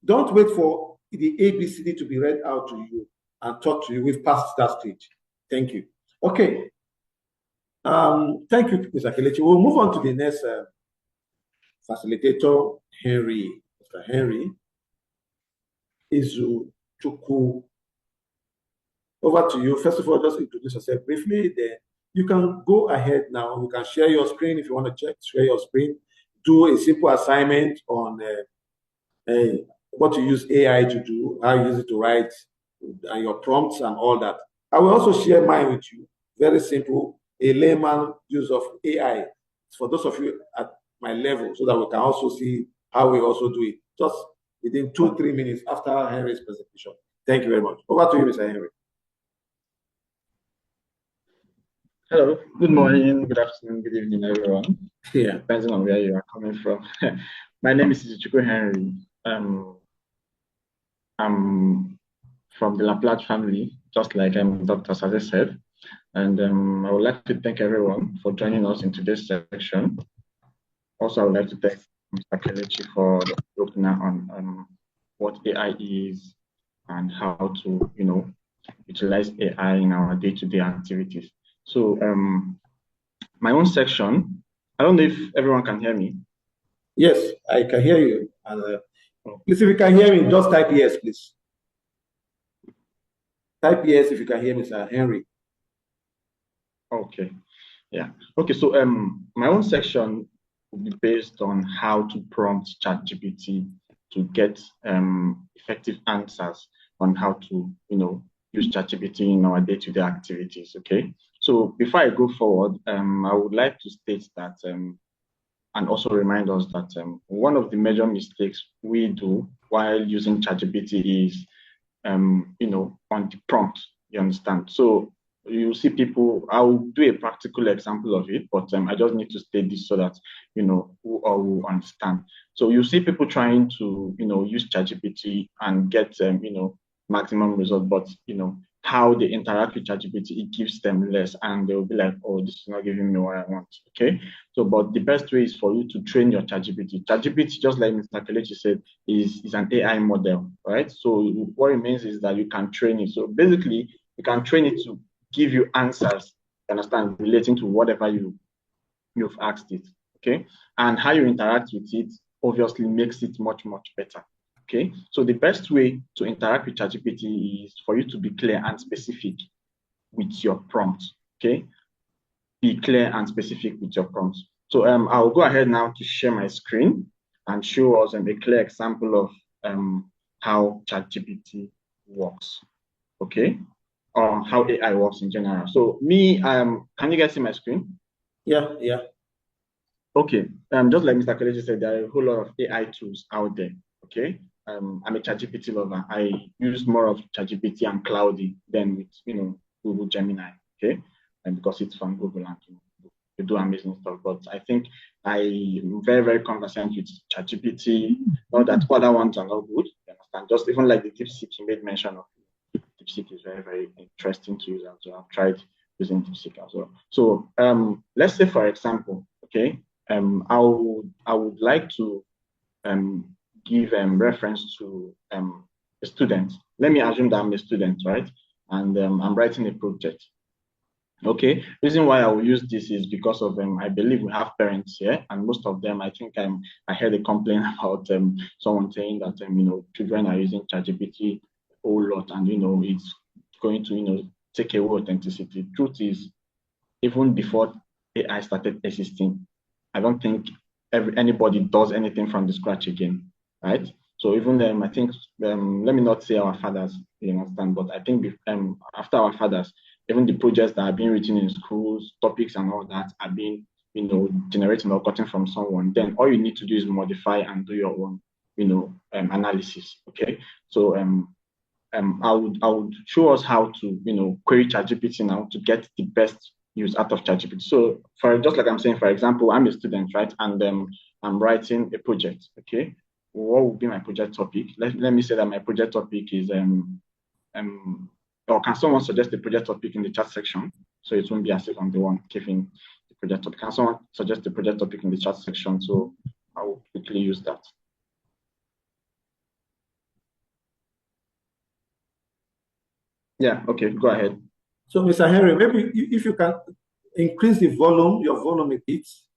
Don't wait for the ABCD to be read out to you and taught to you. We've passed that stage. Thank you. Okay. Thank you, Mr. Kelechi. We'll move on to the next facilitator, Henry. Mr. Henry 𝐤𝐤𝐢𝐜𝐢𝐚𝐥. Over to you. First of all, just introduce yourself briefly. Then you can go ahead now. You can share your screen if you want to share your screen. Do a simple assignment on what you use AI to do, how you use it to write, and your prompts and all that. I will also share mine with you. Very simple, a layman use of AI. It's for those of you at my level, so that we can also see how we also do it. Just within 2-3 minutes after Henry's presentation. Thank you very much. Over to you, Mr. Henry. Hello, good morning, good afternoon, good evening, everyone. Yeah. Depending on where you are coming from. My name is 𝐤𝐤𝐢𝐜𝐢𝐚𝐥. I'm from the Laplace family, just like Dr. Saze said. And I would like to thank everyone for joining us in today's section. Also, I would like to thank Mr. Kelechi for the opener on what AI is and how to, utilize AI in our day-to-day activities. So my own section, I don't know if everyone can hear me. Yes, I can hear you. Please, if you can hear me, just type yes, please. Type yes if you can hear me, Mr. Henry. Okay, yeah. Okay, so my own section will be based on how to prompt ChatGPT to get effective answers on how to, use ChatGPT in our day-to-day activities, okay? So before I go forward, I would like to state that and also remind us that one of the major mistakes we do while using ChatGPT is, on the prompt, you understand? So you see people, I'll do a practical example of it, but I just need to state this so that, who all will understand. So you see people trying to, use ChatGPT and get, maximum result, but, how they interact with ChatGPT, it gives them less, and they'll be like, oh, this is not giving me what I want, okay? So, but the best way is for you to train your ChatGPT. ChatGPT, just like Mr. Kelechi said, is an AI model, right? So what it means is that you can train it. So basically, you can train it to give you answers, understand, relating to whatever you've asked it, okay? And how you interact with it obviously makes it much, much better. Okay, so the best way to interact with ChatGPT is for you to be clear and specific with your prompts. Okay, be clear and specific with your prompts. So I'll go ahead now to share my screen and show us a clear example of how ChatGPT works. Okay, or how AI works in general. So me, can you guys see my screen? Yeah. Okay, just like Mr. Kelechi said, there are a whole lot of AI tools out there. Okay. I'm a ChatGPT lover. I use more of ChatGPT and Cloudy than with Google Gemini, okay? And because it's from Google and you do amazing stuff. But I think I'm very, very conversant with ChatGPT. Not that other ones are not good, you understand? Just even like the DeepSeek you made mention of. DeepSeek is very, very interesting to use as well. I've tried using DeepSeek as well. So let's say, for example, okay, I would like to give reference to a student. Let me assume that I'm a student, right? And I'm writing a project. Okay, reason why I will use this is because of I believe we have parents here, and most of them, I think I heard a complaint about someone saying that children are using ChatGPT a whole lot, and it's going to take away authenticity. Truth is, even before AI started existing, I don't think anybody does anything from the scratch again. Right? So even I think, let me not say our fathers, you understand, but I think after our fathers, even the projects that are being written in schools, topics and all that are being, generated or gotten from someone. Then all you need to do is modify and do your own, analysis. Okay. So I would show us how to, query ChatGPT now to get the best use out of ChatGPT. So just like I'm saying, for example, I'm a student, right? And I'm writing a project. Okay. What would be my project topic? Let me say that my project topic is or can someone suggest the project topic in the chat section so it won't be as if I'm the one giving the project topic? Can someone suggest the project topic in the chat section so I will quickly use that? Yeah, okay, go ahead. So Mr. Henry, maybe if you can increase the volume, your volume it hits.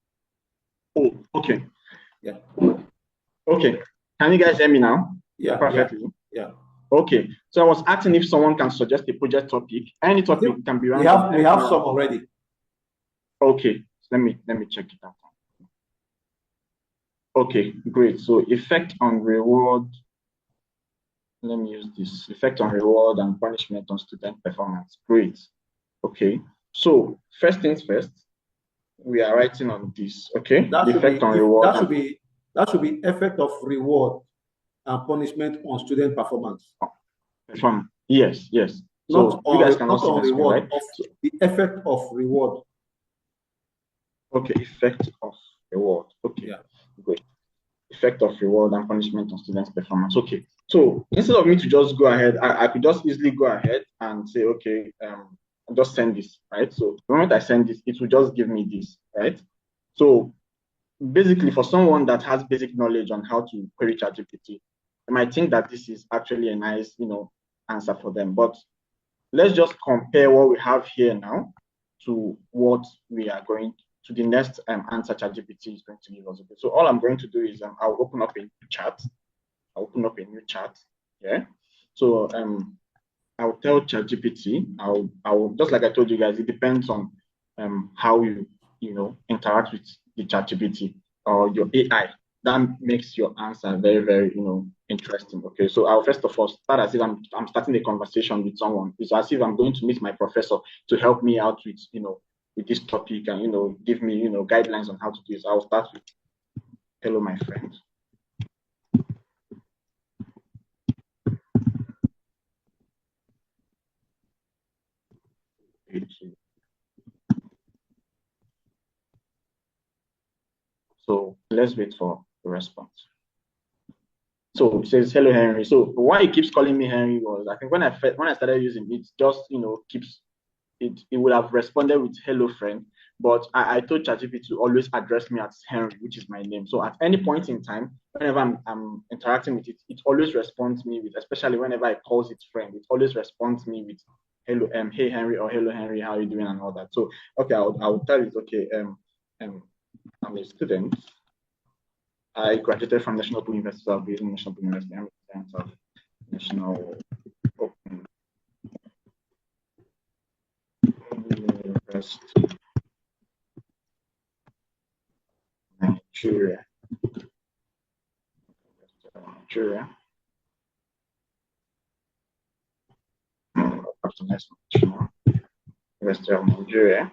Oh, okay. Yeah. Okay. Can you guys hear me now? Yeah. Perfectly. Yeah. Okay. So I was asking if someone can suggest a project topic. Any topic can be random. We have some already. Okay. So let me check it out. Okay, great. So effect on reward. Let me use this. Effect on reward and punishment on student performance. Great. Okay. So first things first, we are writing on this. Okay. That the effect on reward. That should be effect of reward and punishment on student performance. Yes, yes. Not so you guys cannot see on the reward, screen, right? So the effect of reward. Okay, effect of reward. Okay, yeah. Great. Effect of reward and punishment on students' performance. Okay, so instead of me to just go ahead, I could just easily go ahead and say, okay, I'll just send this, right? So the moment I send this, it will just give me this, right? So basically, for someone that has basic knowledge on how to query ChatGPT, they might think that this is actually a nice, answer for them. But let's just compare what we have here now to what we are going to the next answer ChatGPT is going to give us. Okay, so all I'm going to do is I'll open up a new chat. I'll open up a new chat. Yeah. So I'll tell ChatGPT. I'll just like I told you guys, it depends on how you interact with the ChatGPT or your AI. That makes your answer very, very interesting. Okay, so I'll first of all start as if I'm starting a conversation with someone. It's as if I'm going to meet my professor to help me out with with this topic and give me guidelines on how to do this. I'll start with hello, my friend. So let's wait for the response. So it says, hello, Henry. So why it keeps calling me Henry was, I think when I started using it, just, keeps, it would have responded with hello, friend. But I told ChatGPT to always address me as Henry, which is my name. So at any point in time, whenever I'm interacting with it, it always responds me with, especially whenever I call it friend, it always responds me with hello, hey, Henry, or hello, Henry, how are you doing, and all that. So, okay, I'll tell it, okay, I'm a student. I graduated from National Open University of National Open University. I'm a student of National Open University, Nigeria. National University of Nigeria.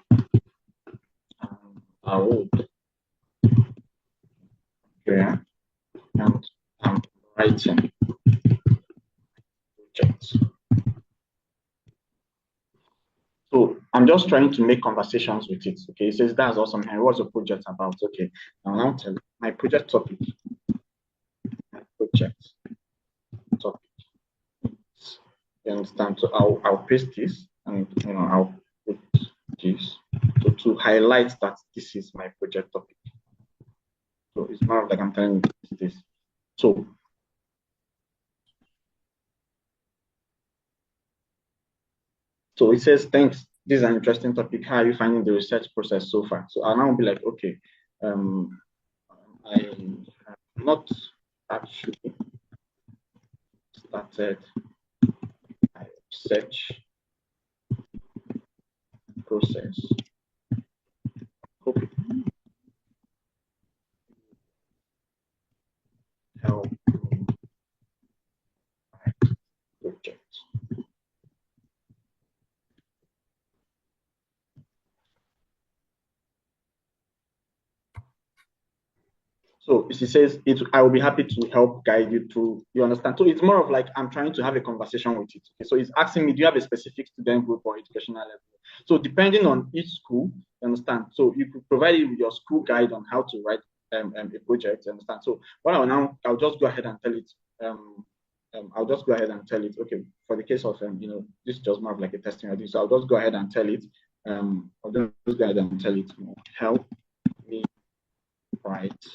I would. Yeah, and I'm writing projects. So I'm just trying to make conversations with it. Okay, it says that's awesome. Henry, what's the project about? Okay, now tell my project topic. My project topic. You understand? So I'll paste this and I'll put this to highlight that this is my project topic. So it's more like I'm telling you this. So it says, thanks, this is an interesting topic. How are you finding the research process so far? So I'll now be like, okay, I have not actually started my research process. Hope it help me my project. So it says, I will be happy to help guide you through, you understand? So it's more of like, I'm trying to have a conversation with it. Okay? So it's asking me, do you have a specific student group or educational level? So depending on each school, you understand? So you could provide it with your school guide on how to write a project, you understand? So what I'll just go ahead and tell it, I'll just go ahead and tell it, okay, for the case of, this is just more of like a testing idea. So I'll just go ahead and tell it, help me write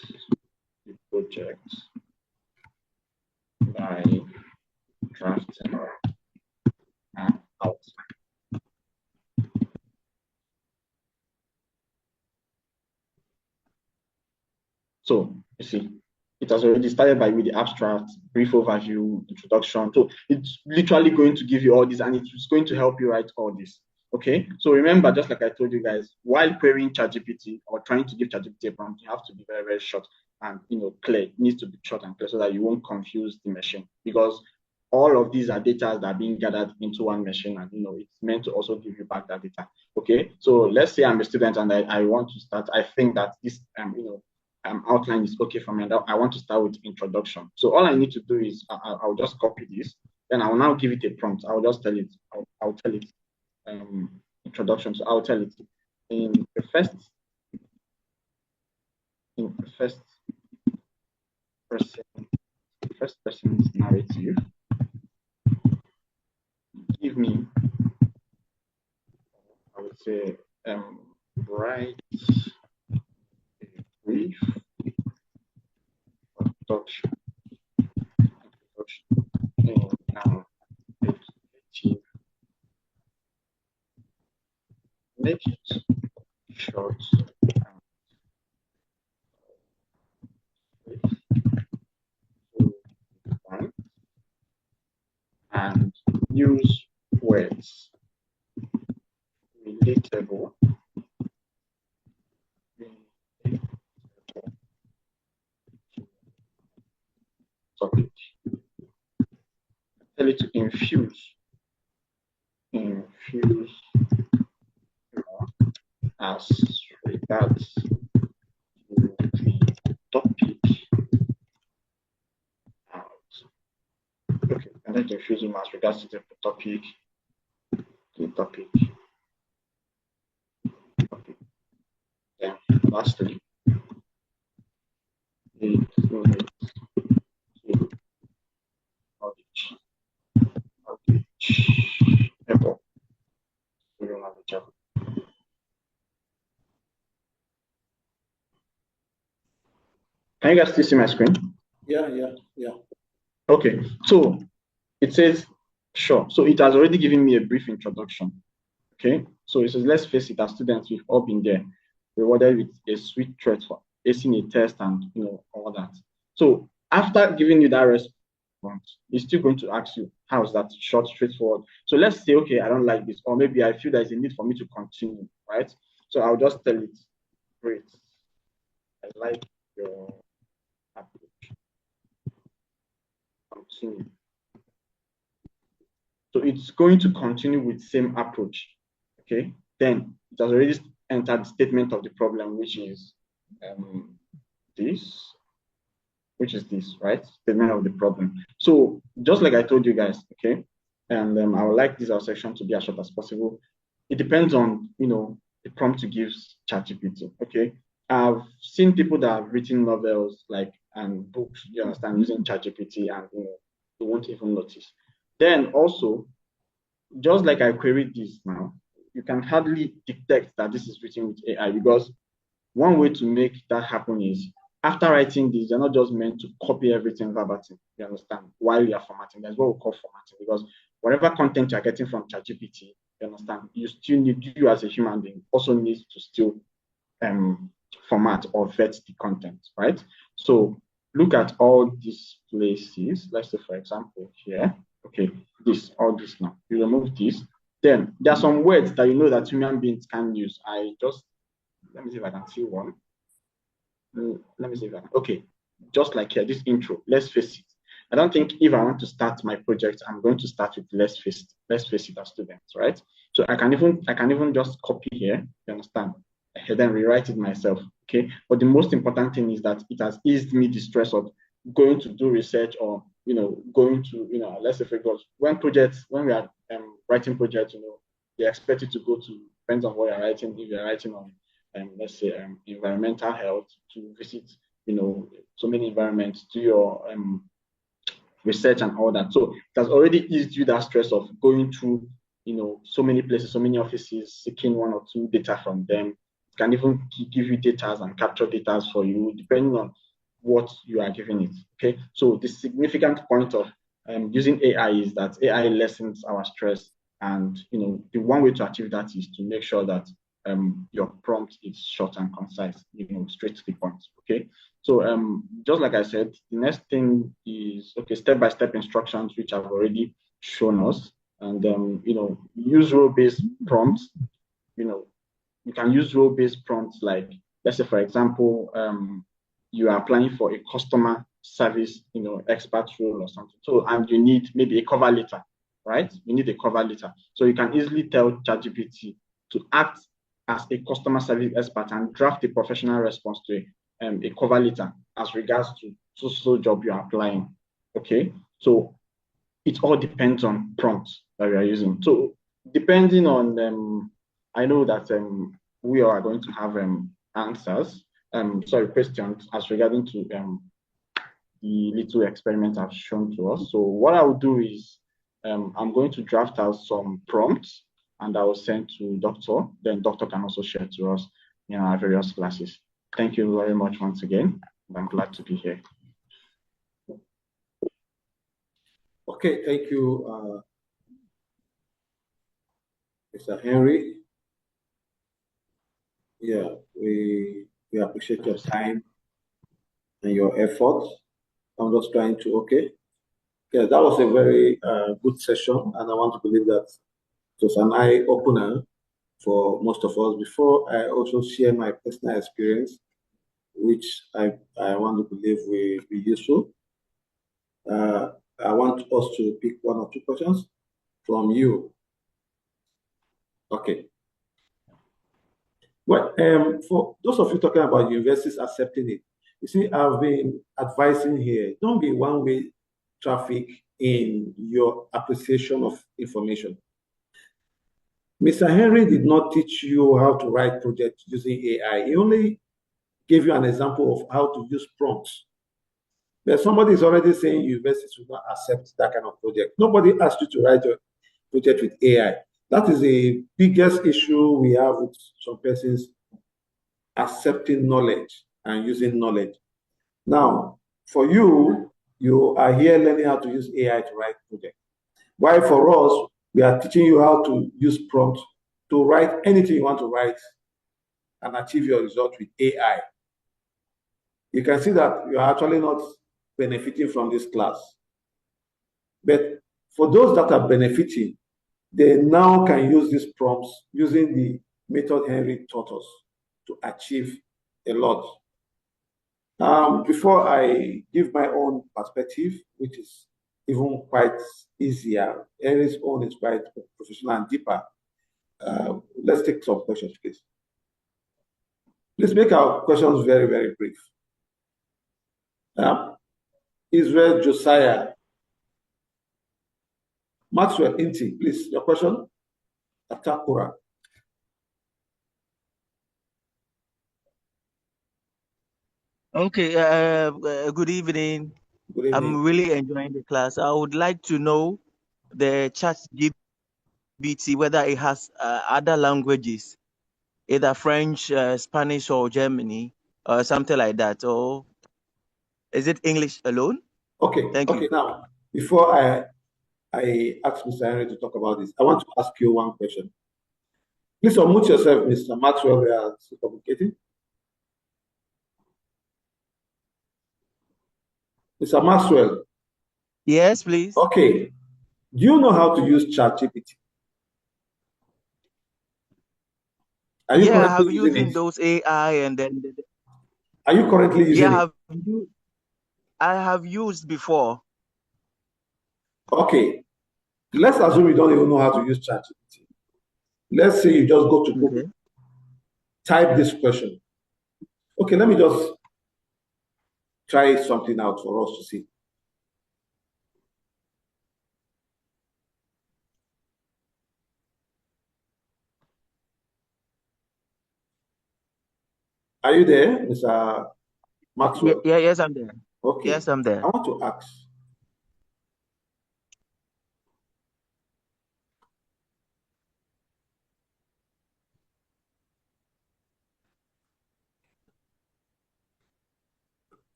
the project by drafting an outline. So you see, it has already started by with the abstract, brief overview, introduction. So it's literally going to give you all this, and it's going to help you write all this. Okay, so remember, just like I told you guys, while querying ChatGPT or trying to give ChatGPT a prompt, you have to be very, very short and clear. It needs to be short and clear so that you won't confuse the machine, because all of these are data that are being gathered into one machine, and it's meant to also give you back that data. So let's say I'm a student and I want to start. I think that this outline is okay for me, and I want to start with introduction. So all I need to do is I'll just copy this, then I will now give it a prompt. I'll just tell it. I'll tell it introduction. So I'll tell it in the first person narrative. Give me, I would say, write a brief introduction in make it short and use words relatable topic. Tell it to infuse as regards to the topic out. Okay, and then infuse him as regards to the topic. Then lastly, it relates to knowledge. Can you guys still see my screen? Yeah. Okay, so it says, sure. So it has already given me a brief introduction. Okay, so it says, let's face it, as students, we've all been there, rewarded with a sweet threat for acing a test and all that. So after giving you that response, it's still going to ask you, how is that short, straightforward? So let's say, okay, I don't like this, or maybe I feel there's a need for me to continue, right? So I'll just tell it, great, I like your approach. Continue. So it's going to continue with same approach. Okay, then it has already entered the statement of the problem, which is this, right? Statement of the problem. So just like I told you guys, okay, and I would like this section to be as short as possible. It depends on the prompt you give ChatGPT. Okay, I've seen people that have written novels and books, you understand, using ChatGPT, and you won't even notice. Then also, just like I queried this now, you can hardly detect that this is written with AI, because one way to make that happen is, after writing this, you're not just meant to copy everything verbatim, you understand, while you're formatting. That's what we call formatting, because whatever content you're getting from ChatGPT, you understand, you as a human being also needs to still format or vet the content, right? So look at all these places. Let's say, for example, here, okay, all this now. You remove this. Then there are some words that that human beings can use. Let me see if I can see one. Let me see if I can. Okay, just like here, this intro, let's face it. I don't think if I want to start my project, I'm going to start with let's face it as students, right? So I can even just copy here, you understand? And then rewrite it myself, okay? But the most important thing is that it has eased me the stress of going to do research, or going to let's say, for example, when we are writing projects, they expect you to go to, depends on what you're writing. If you're writing on let's say environmental health, to visit so many environments, do your research and all that. So it has already eased you that stress of going through so many places, so many offices, seeking one or two data from them. It can even give you data and capture data for you, depending on what you are giving it. Okay, so the significant point of using AI is that AI lessens our stress, and the one way to achieve that is to make sure that your prompt is short and concise, straight to the point. Okay. So just like I said, the next thing is step-by-step instructions, which I've already shown us, and use role-based prompts. You can use role-based prompts like, let's say, for example, you are applying for a customer service, expert role or something. So, and you need maybe a cover letter, right? You need a cover letter. So you can easily tell ChatGPT to act as a customer service expert and draft a professional response to a cover letter as regards to so job you're applying. Okay. So it all depends on prompts that we are using. So depending on, I know that we are going to have answers, questions as regarding to the little experiment I've shown to us. So what I will do is I'm going to draft out some prompts and I will send to Doctor. Then Doctor can also share to us in our various classes. Thank you very much once again. I'm glad to be here. Okay, thank you, Mr. Henry. Yeah, we appreciate your time and your effort. I'm just trying to, okay, that was a very good session, and I want to believe that it was an eye-opener for most of us. Before I also share my personal experience, which I want to believe will be useful, I want us to pick one or two questions from you. Okay. Well, for those of you talking about universities accepting it, you see, I've been advising here, don't be one-way traffic in your appreciation of information. Mr. Henry did not teach you how to write projects using AI. He only gave you an example of how to use prompts. But somebody is already saying universities will not accept that kind of project. Nobody asked you to write a project with AI. That is the biggest issue we have with some persons accepting knowledge and using knowledge. Now, for you, you are here learning how to use AI to write projects. While for us, we are teaching you how to use prompts to write anything you want to write and achieve your result with AI. You can see that you are actually not benefiting from this class. But for those that are benefiting, they now can use these prompts using the method Henry taught us to achieve a lot. Before I give my own perspective, which is even quite easier, Henry's own is quite professional and deeper. Let's take some questions, please. Let's make our questions very, very brief. Israel Josiah. Maxwell Inti, please, your question? Atakura. Okay, good evening. Good evening. I'm really enjoying the class. I would like to know the ChatGPT, whether it has other languages, either French, Spanish, or Germany, or something like that, or is it English alone? Okay, thank you. Now, before I ask Mr. Henry to talk about this, I want to ask you one question. Please unmute yourself, Mr. Maxwell. We are communicating. Mr. Maxwell. Yes, please. Okay. Do you know how to use ChatGPT? Are you I have using those AI and then. Are you currently using it? I have used before. Okay. Let's assume you don't even know how to use ChatGPT. Let's say you just go to Google, type this question. Okay, let me just try something out for us to see. Are you there, Mr. Maxwell? Yes, I'm there. Okay. Yes, I'm there. I want to ask.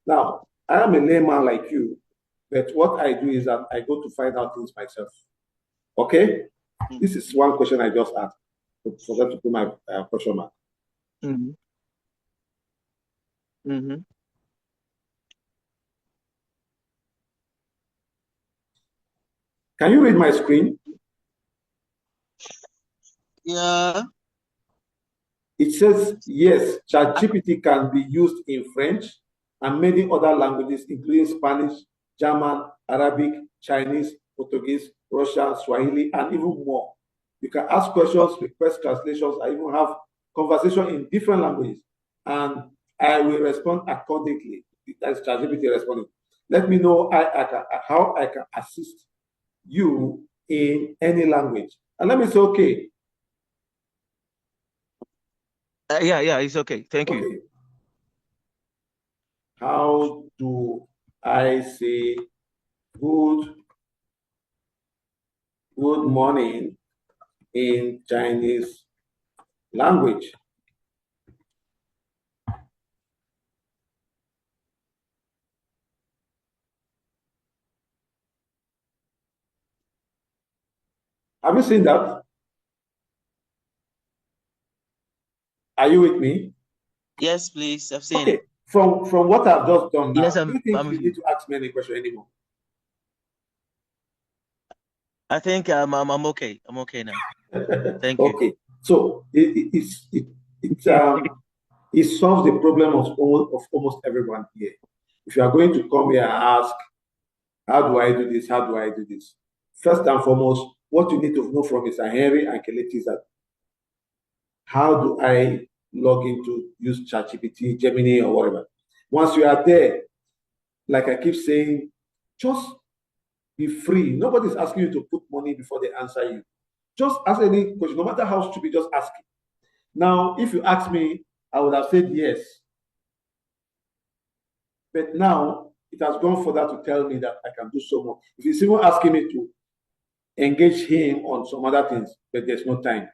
Now, I am a layman like you, but what I do is that I go to find out things myself. Okay? This is one question I just asked. Forgot to put my question mark. Mm-hmm. Mm-hmm. Can you read my screen? Yeah. It says, yes, ChatGPT can be used in French and many other languages, including Spanish, German, Arabic, Chinese, Portuguese, Russian, Swahili, and even more. You can ask questions, request translations, and even have conversation in different languages. And I will respond accordingly. That's ChatGPT responding. Let me know how I can assist you in any language. And let me say, okay. Yeah, it's okay. Thank you. How do I say good morning in Chinese language? Have you seen that? Are you with me? Yes, please. I've seen it. From what I've just done now, yes, do you think you need to ask me any question anymore? I think I'm okay. I'm okay now. Thank you. Okay. So it solves the problem of almost everyone here. If you are going to come here and ask, how do I do this? How do I do this? First and foremost, what you need to know from Mr. Henry and Kelechi is that how do I log into use ChatGPT, Gemini, or whatever? Once you are there, like I keep saying, just be free. Nobody's asking you to put money before they answer you. Just ask any question, no matter how stupid, just ask it. Now, if you ask me, I would have said yes. But now, it has gone further to tell me that I can do so much. If he's even asking me to engage him on some other things, but there's no time.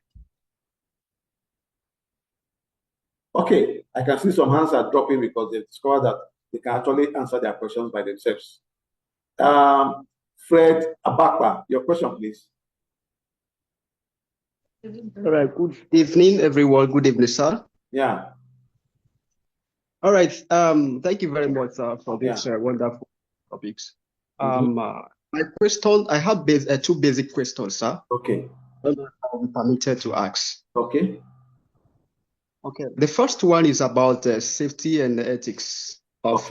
Okay, I can see some hands are dropping because they've discovered that they can actually answer their questions by themselves. Fred Abakwa, your question, please. All right, good evening, everyone. Good evening, sir. Yeah. All right. Thank you very much, sir, for this wonderful topics. My question, I have two basic questions, sir. Okay. I'm permitted to ask. Okay. Okay. The first one is about safety and ethics of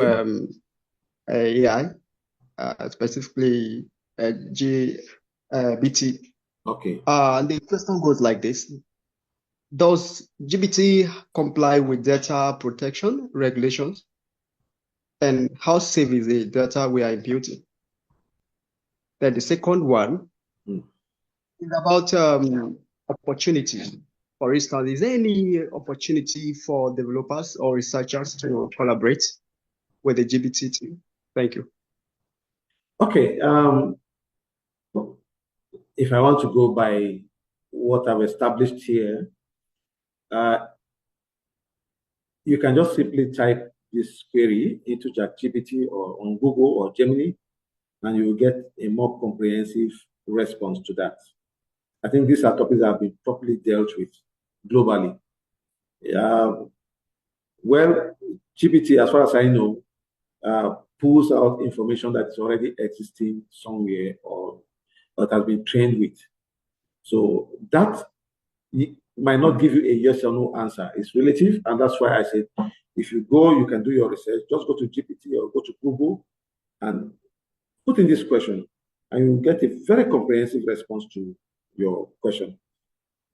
AI, specifically GPT. Okay. The question goes like this. Does GPT comply with data protection regulations? And how safe is the data we are imputing? Then the second one is about opportunities. For instance, is there any opportunity for developers or researchers to collaborate with the GPT team? Thank you. Okay. If I want to go by what I've established here, you can just simply type this query into ChatGPT or on Google or Gemini, and you will get a more comprehensive response to that. I think these are topics that have been properly dealt with globally. Well, GPT, as far as I know, pulls out information that is already existing somewhere or that has been trained with. So that might not give you a yes or no answer. It's relative, and that's why I said, if you go, you can do your research. Just go to GPT or go to Google and put in this question, and you'll get a very comprehensive response to your question.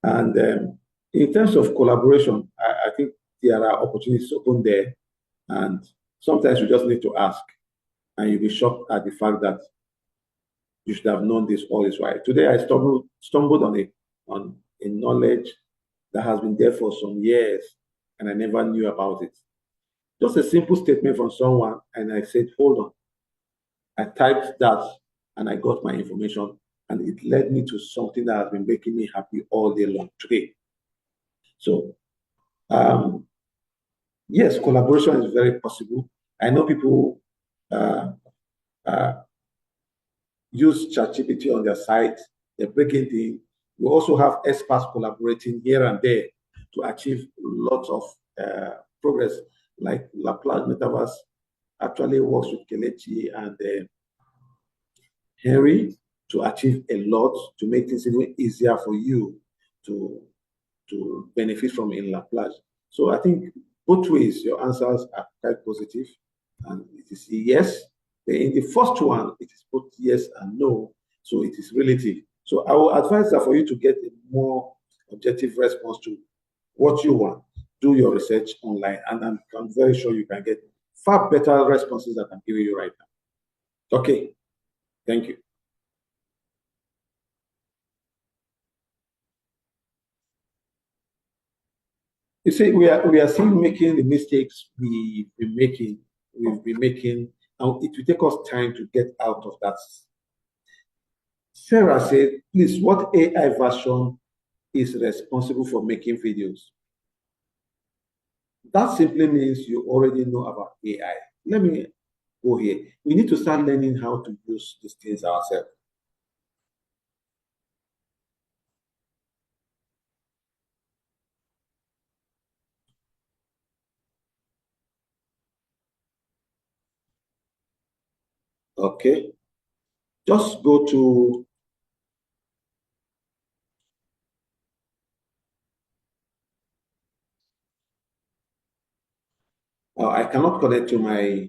And in terms of collaboration, I think there are opportunities open there, and sometimes you just need to ask, and you'll be shocked at the fact that you should have known this all this while. Today, I stumbled on a knowledge that has been there for some years, and I never knew about it. Just a simple statement from someone, and I said, hold on. I typed that, and I got my information, and it led me to something that has been making me happy all day long today. So, yes, collaboration is very possible. I know people use ChatGPT on their site. They're breaking things. We also have experts collaborating here and there to achieve lots of progress. Like Laplace Metaverse actually works with Kelechi and Henry to achieve a lot, to make things even easier for you to benefit from in Laplace. So I think both ways your answers are quite positive, and it is yes. But in the first one, it is both yes and no, so it is relative. So I will advise that for you to get a more objective response to what you want, do your research online, and I'm very sure you can get far better responses than I'm giving you right now. Okay, thank you. You see, we are still making the mistakes we've been making, and it will take us time to get out of that. Sarah said, please, what AI version is responsible for making videos? That simply means you already know about AI. Let me go here. We need to start learning how to use these things ourselves. Okay. Just go to I cannot connect to my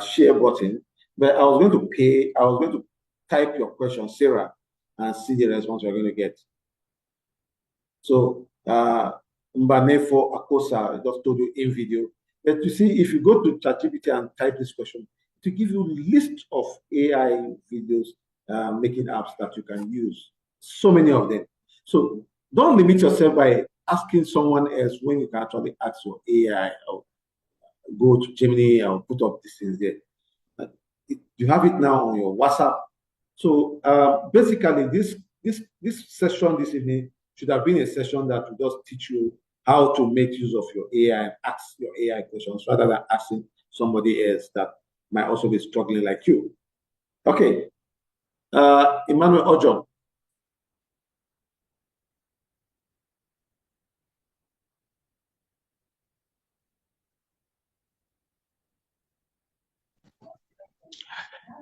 share button, but I was going to type your question, Sarah, and see the response you're going to get. So, Mbanefo Akosa, I just told you in video. But you see, if you go to ChatGPT and type this question, to give you a list of AI videos making apps that you can use. So many of them. So don't limit yourself by asking someone else when you can actually ask your AI or go to Gemini or put up these things there. You have it now on your WhatsApp. So basically, this session this evening should have been a session that will just teach you how to make use of your AI and ask your AI questions rather than asking somebody else that might also be struggling like you. Okay, Emmanuel Ojo.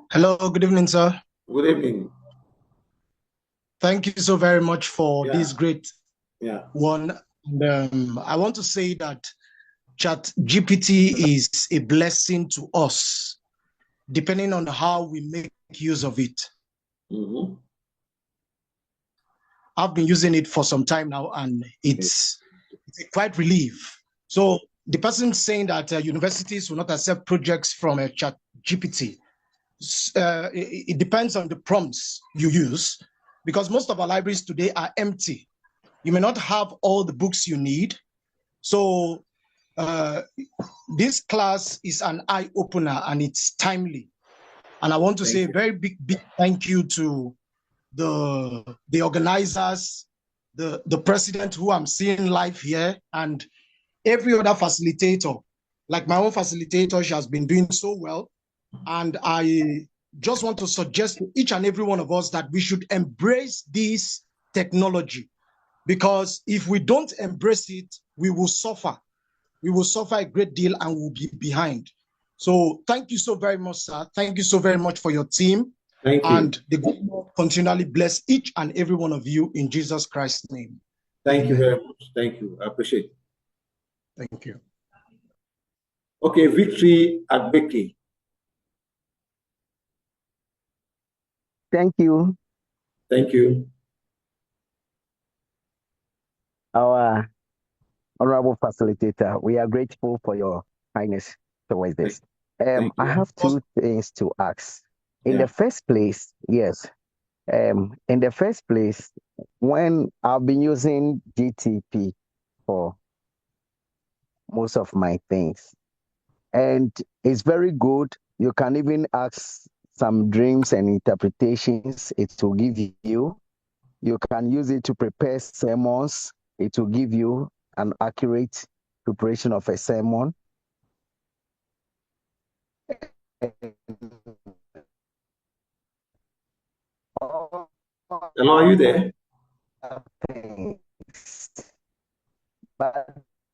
Hello, good evening, sir. Good evening. Thank you so very much for this great one. And, I want to say that ChatGPT is a blessing to us, depending on how we make use of it. Mm-hmm. I've been using it for some time now, and it's quite relief. So the person saying that universities will not accept projects from a ChatGPT, it depends on the prompts you use, because most of our libraries today are empty. You may not have all the books you need. So this class is an eye-opener and it's timely. And I want to say a very big thank you to the organizers, the president who I'm seeing live here, and every other facilitator. Like my own facilitator, she has been doing so well. And I just want to suggest to each and every one of us that we should embrace this technology, because if we don't embrace it, we will suffer. We will suffer a great deal and we'll be behind. So thank you so very much, sir. Thank you so very much for your team. Thank you. And the good Lord continually bless each and every one of you in Jesus Christ's name. Thank you very much. Thank you. I appreciate it. Thank you. Okay, Victory Agbeki. Thank you. Thank you. Our honorable facilitator, we are grateful for your kindness towards this. I have two things to ask. In the first place, yes. In the first place, when I've been using GTP for most of my things, and it's very good. You can even ask some dreams and interpretations. It will give you. You can use it to prepare sermons. It will give you an accurate preparation of a sermon. Hello, are you there?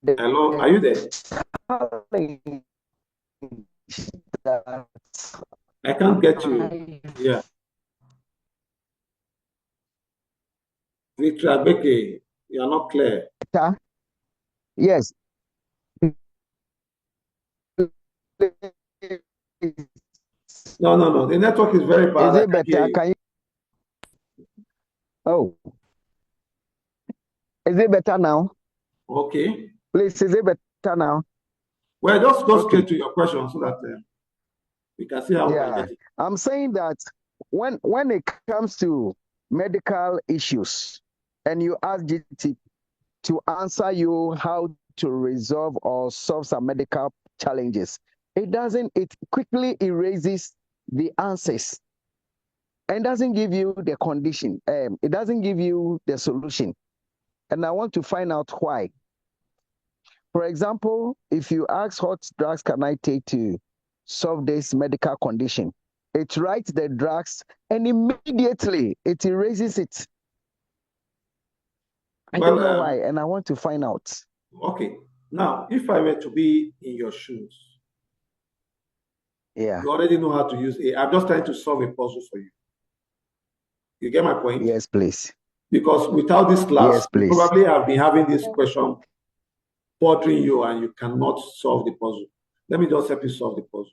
Hello, are you there? I can't get you. Yeah. Victor Abeke, you are not clear. Yes. No. The network is very bad. Is it better? Can you? Oh. Is it better now? Okay. Please, is it better now? Well, just go straight to your question so that we can see how we can get it. I'm saying that when it comes to medical issues and you ask GT to answer you how to resolve or solve some medical challenges, it quickly erases the answers and doesn't give you the condition. It doesn't give you the solution. And I want to find out why. For example, if you ask what drugs can I take to solve this medical condition, it writes the drugs and immediately it erases it. I don't know why, and I want to find out. Okay. Now, if I were to be in your shoes, you already know how to use it. I'm just trying to solve a puzzle for you. You get my point? Yes, please. Because without this class, you probably have been having this question bothering you and you cannot solve the puzzle. Let me just help you solve the puzzle.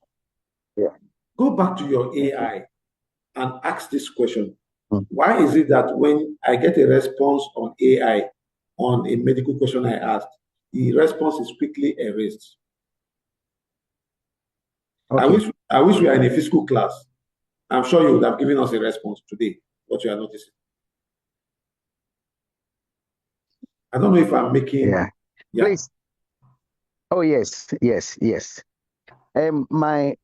Yeah. Go back to your AI and ask this question. Why is it that when I get a response on AI on a medical question I asked, the response is quickly erased? Okay. I wish we were in a physical class. I'm sure you would have given us a response today, what you are noticing. I don't know if I'm making... Please. Oh, yes. My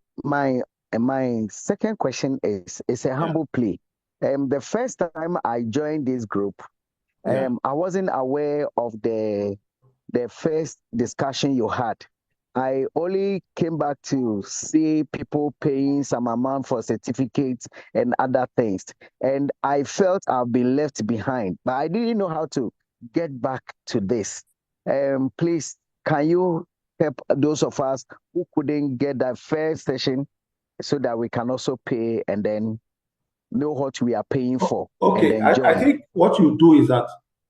second question is a humble plea. The first time I joined this group, I wasn't aware of the first discussion you had. I only came back to see people paying some amount for certificates and other things. And I felt I've been left behind, but I didn't know how to get back to this. Please, can you help those of us who couldn't get that first session so that we can also pay and then know what we are paying for? Okay, I think what you do is that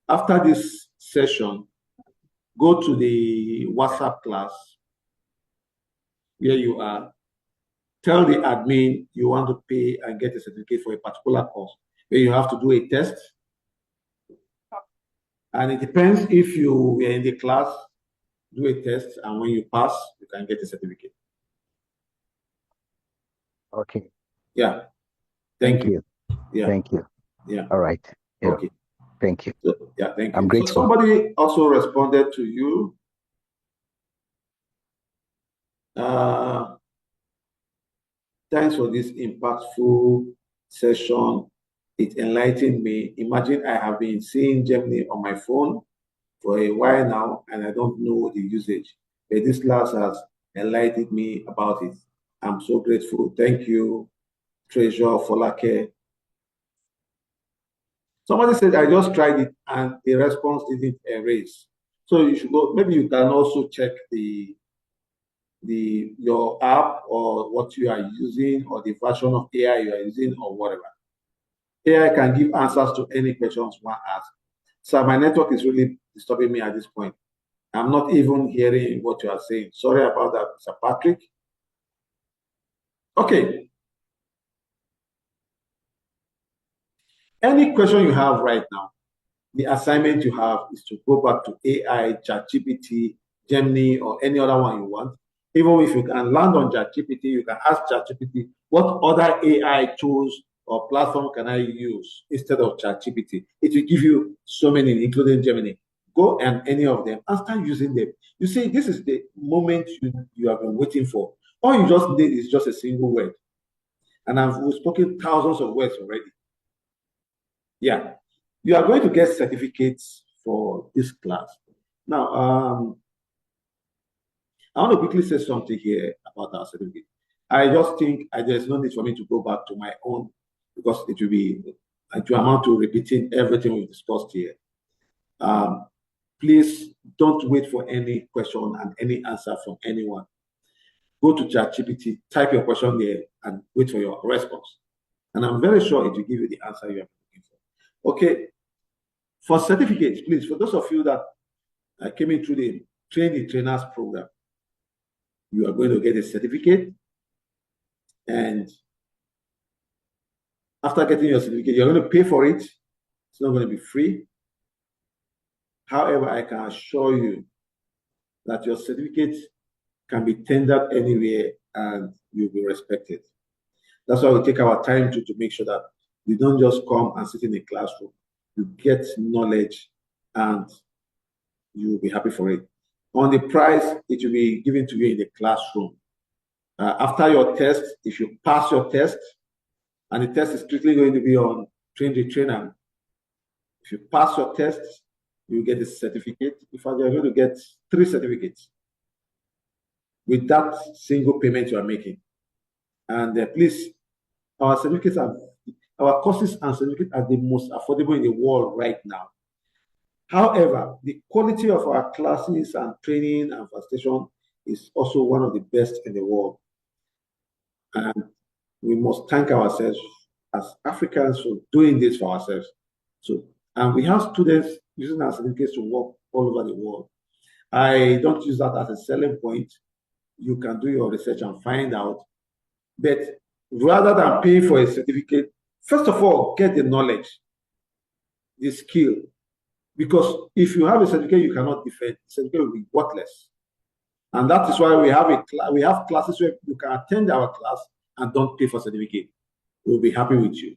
after this session, go to the WhatsApp class where you are, tell the admin you want to pay and get a certificate for a particular course, where you have to do a test. And it depends if you were in the class, do a test, and when you pass, you can get a certificate. Okay. Yeah. Thank you. Yeah. Thank you. Yeah. All right. Yeah. Okay. Thank you. So, yeah, thank you. I'm grateful. So somebody also responded to you. Thanks for this impactful session. It enlightened me. Imagine I have been seeing Gemini on my phone for a while now, and I don't know the usage. But this class has enlightened me about it. I'm so grateful. Thank you, Treasure Folake. Somebody said, I just tried it and the response didn't erase. So you should go, maybe you can also check your app or what you are using or the version of AI you are using or whatever. AI can give answers to any questions one asks. So my network is really disturbing me at this point. I'm not even hearing what you are saying. Sorry about that, Mr. Patrick. Okay. Any question you have right now, the assignment you have is to go back to AI, ChatGPT, Gemini, or any other one you want. Even if you can land on ChatGPT, you can ask ChatGPT, what other AI tools or platform can I use instead of ChatGPT? It will give you so many, including Gemini. Go and any of them and start using them. You see, this is the moment you have been waiting for. All you just need is just a single word. And we've spoken thousands of words already. Yeah. You are going to get certificates for this class. Now, I want to quickly say something here about our certificate. I just think there's no need for me to go back to my own, because it will amount to repeating everything we discussed here. Please don't wait for any question and any answer from anyone. Go to ChatGPT, type your question there, and wait for your response. And I'm very sure it will give you the answer you are looking for. Okay. For certificates, please, for those of you that came in through the Train the Trainers program, you are going to get a certificate. And after getting your certificate, you're going to pay for it. It's not going to be free. However, I can assure you that your certificate can be tendered anywhere and you'll be respected. That's why we take our time to make sure that you don't just come and sit in a classroom. You get knowledge and you'll be happy for it. On the price, it will be given to you in the classroom. After your test, if you pass your test, and the test is strictly going to be on Train the Trainer, if you pass your test, you get a certificate. In fact, you're going to get 3 certificates with that single payment you are making. And please, our courses and certificates are the most affordable in the world right now. However, the quality of our classes and training and facilitation is also one of the best in the world. And we must thank ourselves as Africans for doing this for ourselves. And we have students using our certificates to work all over the world. I don't use that as a selling point. You can do your research and find out. But rather than paying for a certificate, first of all, get the knowledge, the skill. Because if you have a certificate you cannot defend, the certificate will be worthless. And that is why we have classes where you can attend our class and don't pay for certificate. We'll be happy with you.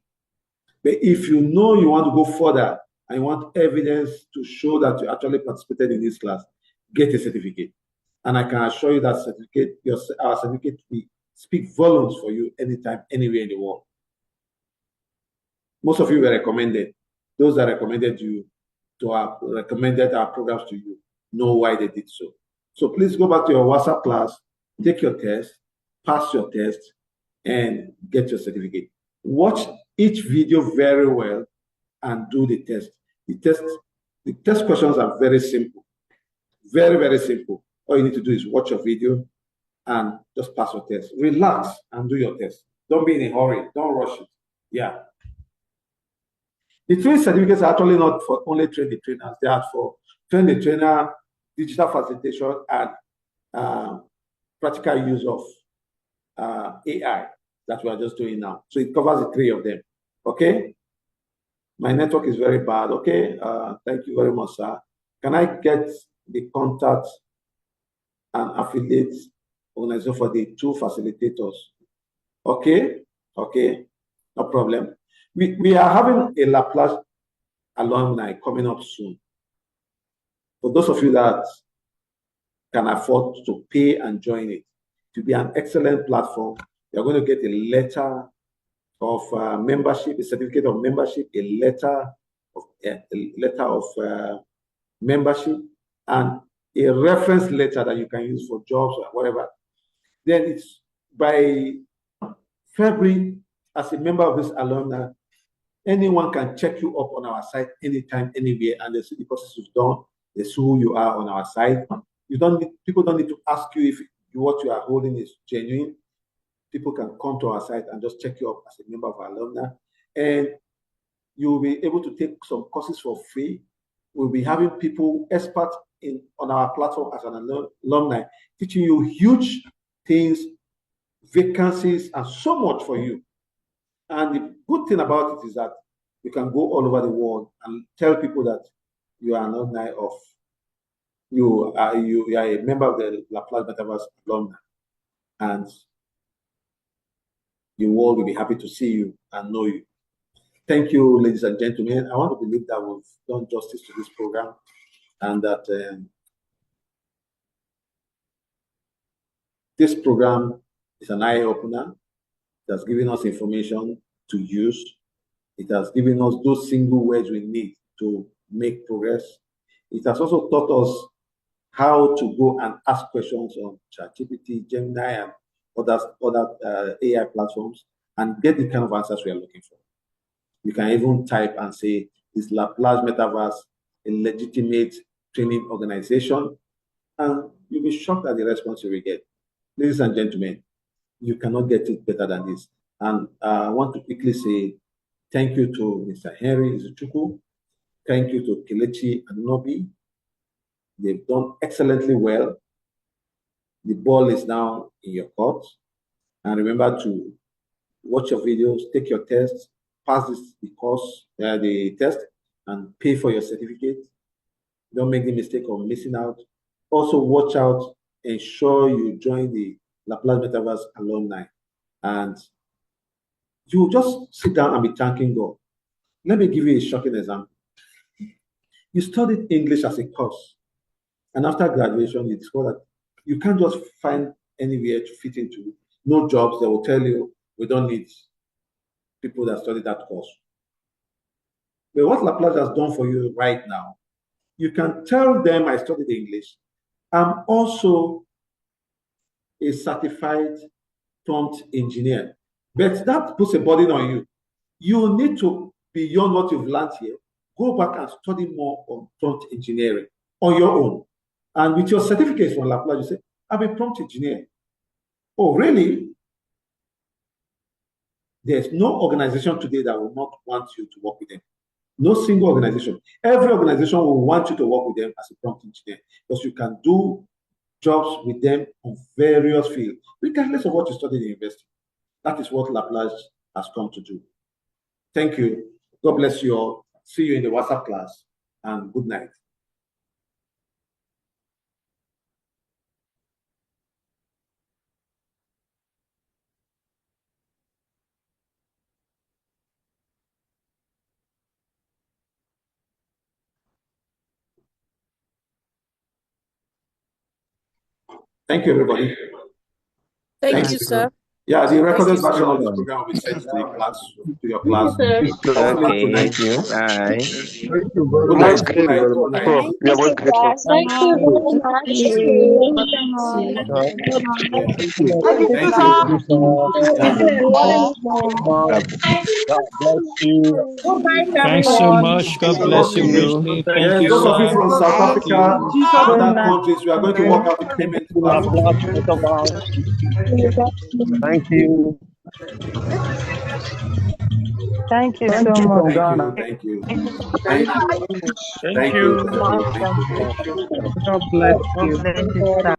But if you know you want to go further and you want evidence to show that you actually participated in this class, get a certificate. And I can assure you that our certificate will speak volumes for you anytime, anywhere in the world. Most of you were recommended. Those that recommended you recommended our programs to you know why they did so. So please go back to your WhatsApp class, take your test, pass your test, and get your certificate. Watch each video very well and do the test. The test questions are very simple. Very, very simple. All you need to do is watch your video and just pass your test. Relax and do your test. Don't be in a hurry. Don't rush it. Yeah. The 3 certificates are actually not for only Train the Trainers. They are for Train the Trainer, digital facilitation, and practical use of AI that we are just doing now. So it covers the 3 of them. Okay? My network is very bad. Okay? Thank you very much, sir. Can I get the contact and affiliate organization for the 2 facilitators? Okay? Okay. No problem. We are having a Laplace alumni coming up soon. For those of you that can afford to pay and join it, to be an excellent platform, you're going to get a letter of membership, a certificate of membership, a letter of membership, and a reference letter that you can use for jobs or whatever. Then it's by February, as a member of this alumni, anyone can check you up on our site anytime, anywhere, and they see the courses you've done, they see who you are on our site. People don't need to ask you if what you are holding is genuine. People can come to our site and just check you up as a member of our alumni, and you will be able to take some courses for free. We'll be having people, experts on our platform as an alumni, teaching you huge things, vacancies, and so much for you. And the good thing about it is that you can go all over the world and tell people that you are an alumni of, you are a member of the Laplace Metaverse alumni, and the world will be happy to see you and know you. Thank you, ladies and gentlemen. I want to believe that we've done justice to this program, and that this program is an eye-opener. It has given us information to use. It has given us those single words we need to make progress. It has also taught us how to go and ask questions on ChatGPT, Gemini, and other AI platforms and get the kind of answers we are looking for. You can even type and say, is Laplace Metaverse a legitimate training organization? And you'll be shocked at the response you will get. Ladies and gentlemen, you cannot get it better than this. And I want to quickly say thank you to Mr. 𝐏𝐫𝐭𝐟𝐢𝐜𝐢𝐜𝐢𝐚𝐥. Thank you to 𝐾𝐫𝐿PMV. They've done excellently well. The ball is now in your court. And remember to watch your videos, take your tests, pass the test, and pay for your certificate. Don't make the mistake of missing out. Also, watch out. Ensure you join the Laplace Metaverse alumni. And you just sit down and be thanking God. Let me give you a shocking example. You studied English as a course. And after graduation, you discover that you can't just find anywhere to fit into. No jobs. They will tell you, we don't need people that study that course. But what Laplace has done for you right now, you can tell them I studied English. I'm also a certified prompt engineer. But that puts a burden on you. You need to, beyond what you've learned here, go back and study more on prompt engineering on your own. And with your certificates from Laplace, you say, I'm a prompt engineer. Oh, really? There's no organization today that will not want you to work with them. No single organization. Every organization will want you to work with them as a prompt engineer because you can do jobs with them on various fields, regardless of what you studied in university. That is what Laplace has come to do. Thank you. God bless you all. See you in the WhatsApp class, and good night. Thank you, everybody. Thank you, sir. Yeah, the recorded version of this program will be sent to the class, to your class. Okay, thank you. Bye. Good night. Good night. Good night. We are most grateful. Thank you very much. Thank you. God bless you. Thanks so much. God bless you richly. Thank you, Those of you sir. from South Africa and other countries, we are going to work out the payment platform. Thank you. Thank you so much. Thank you. Thank you. Thank you. God bless you.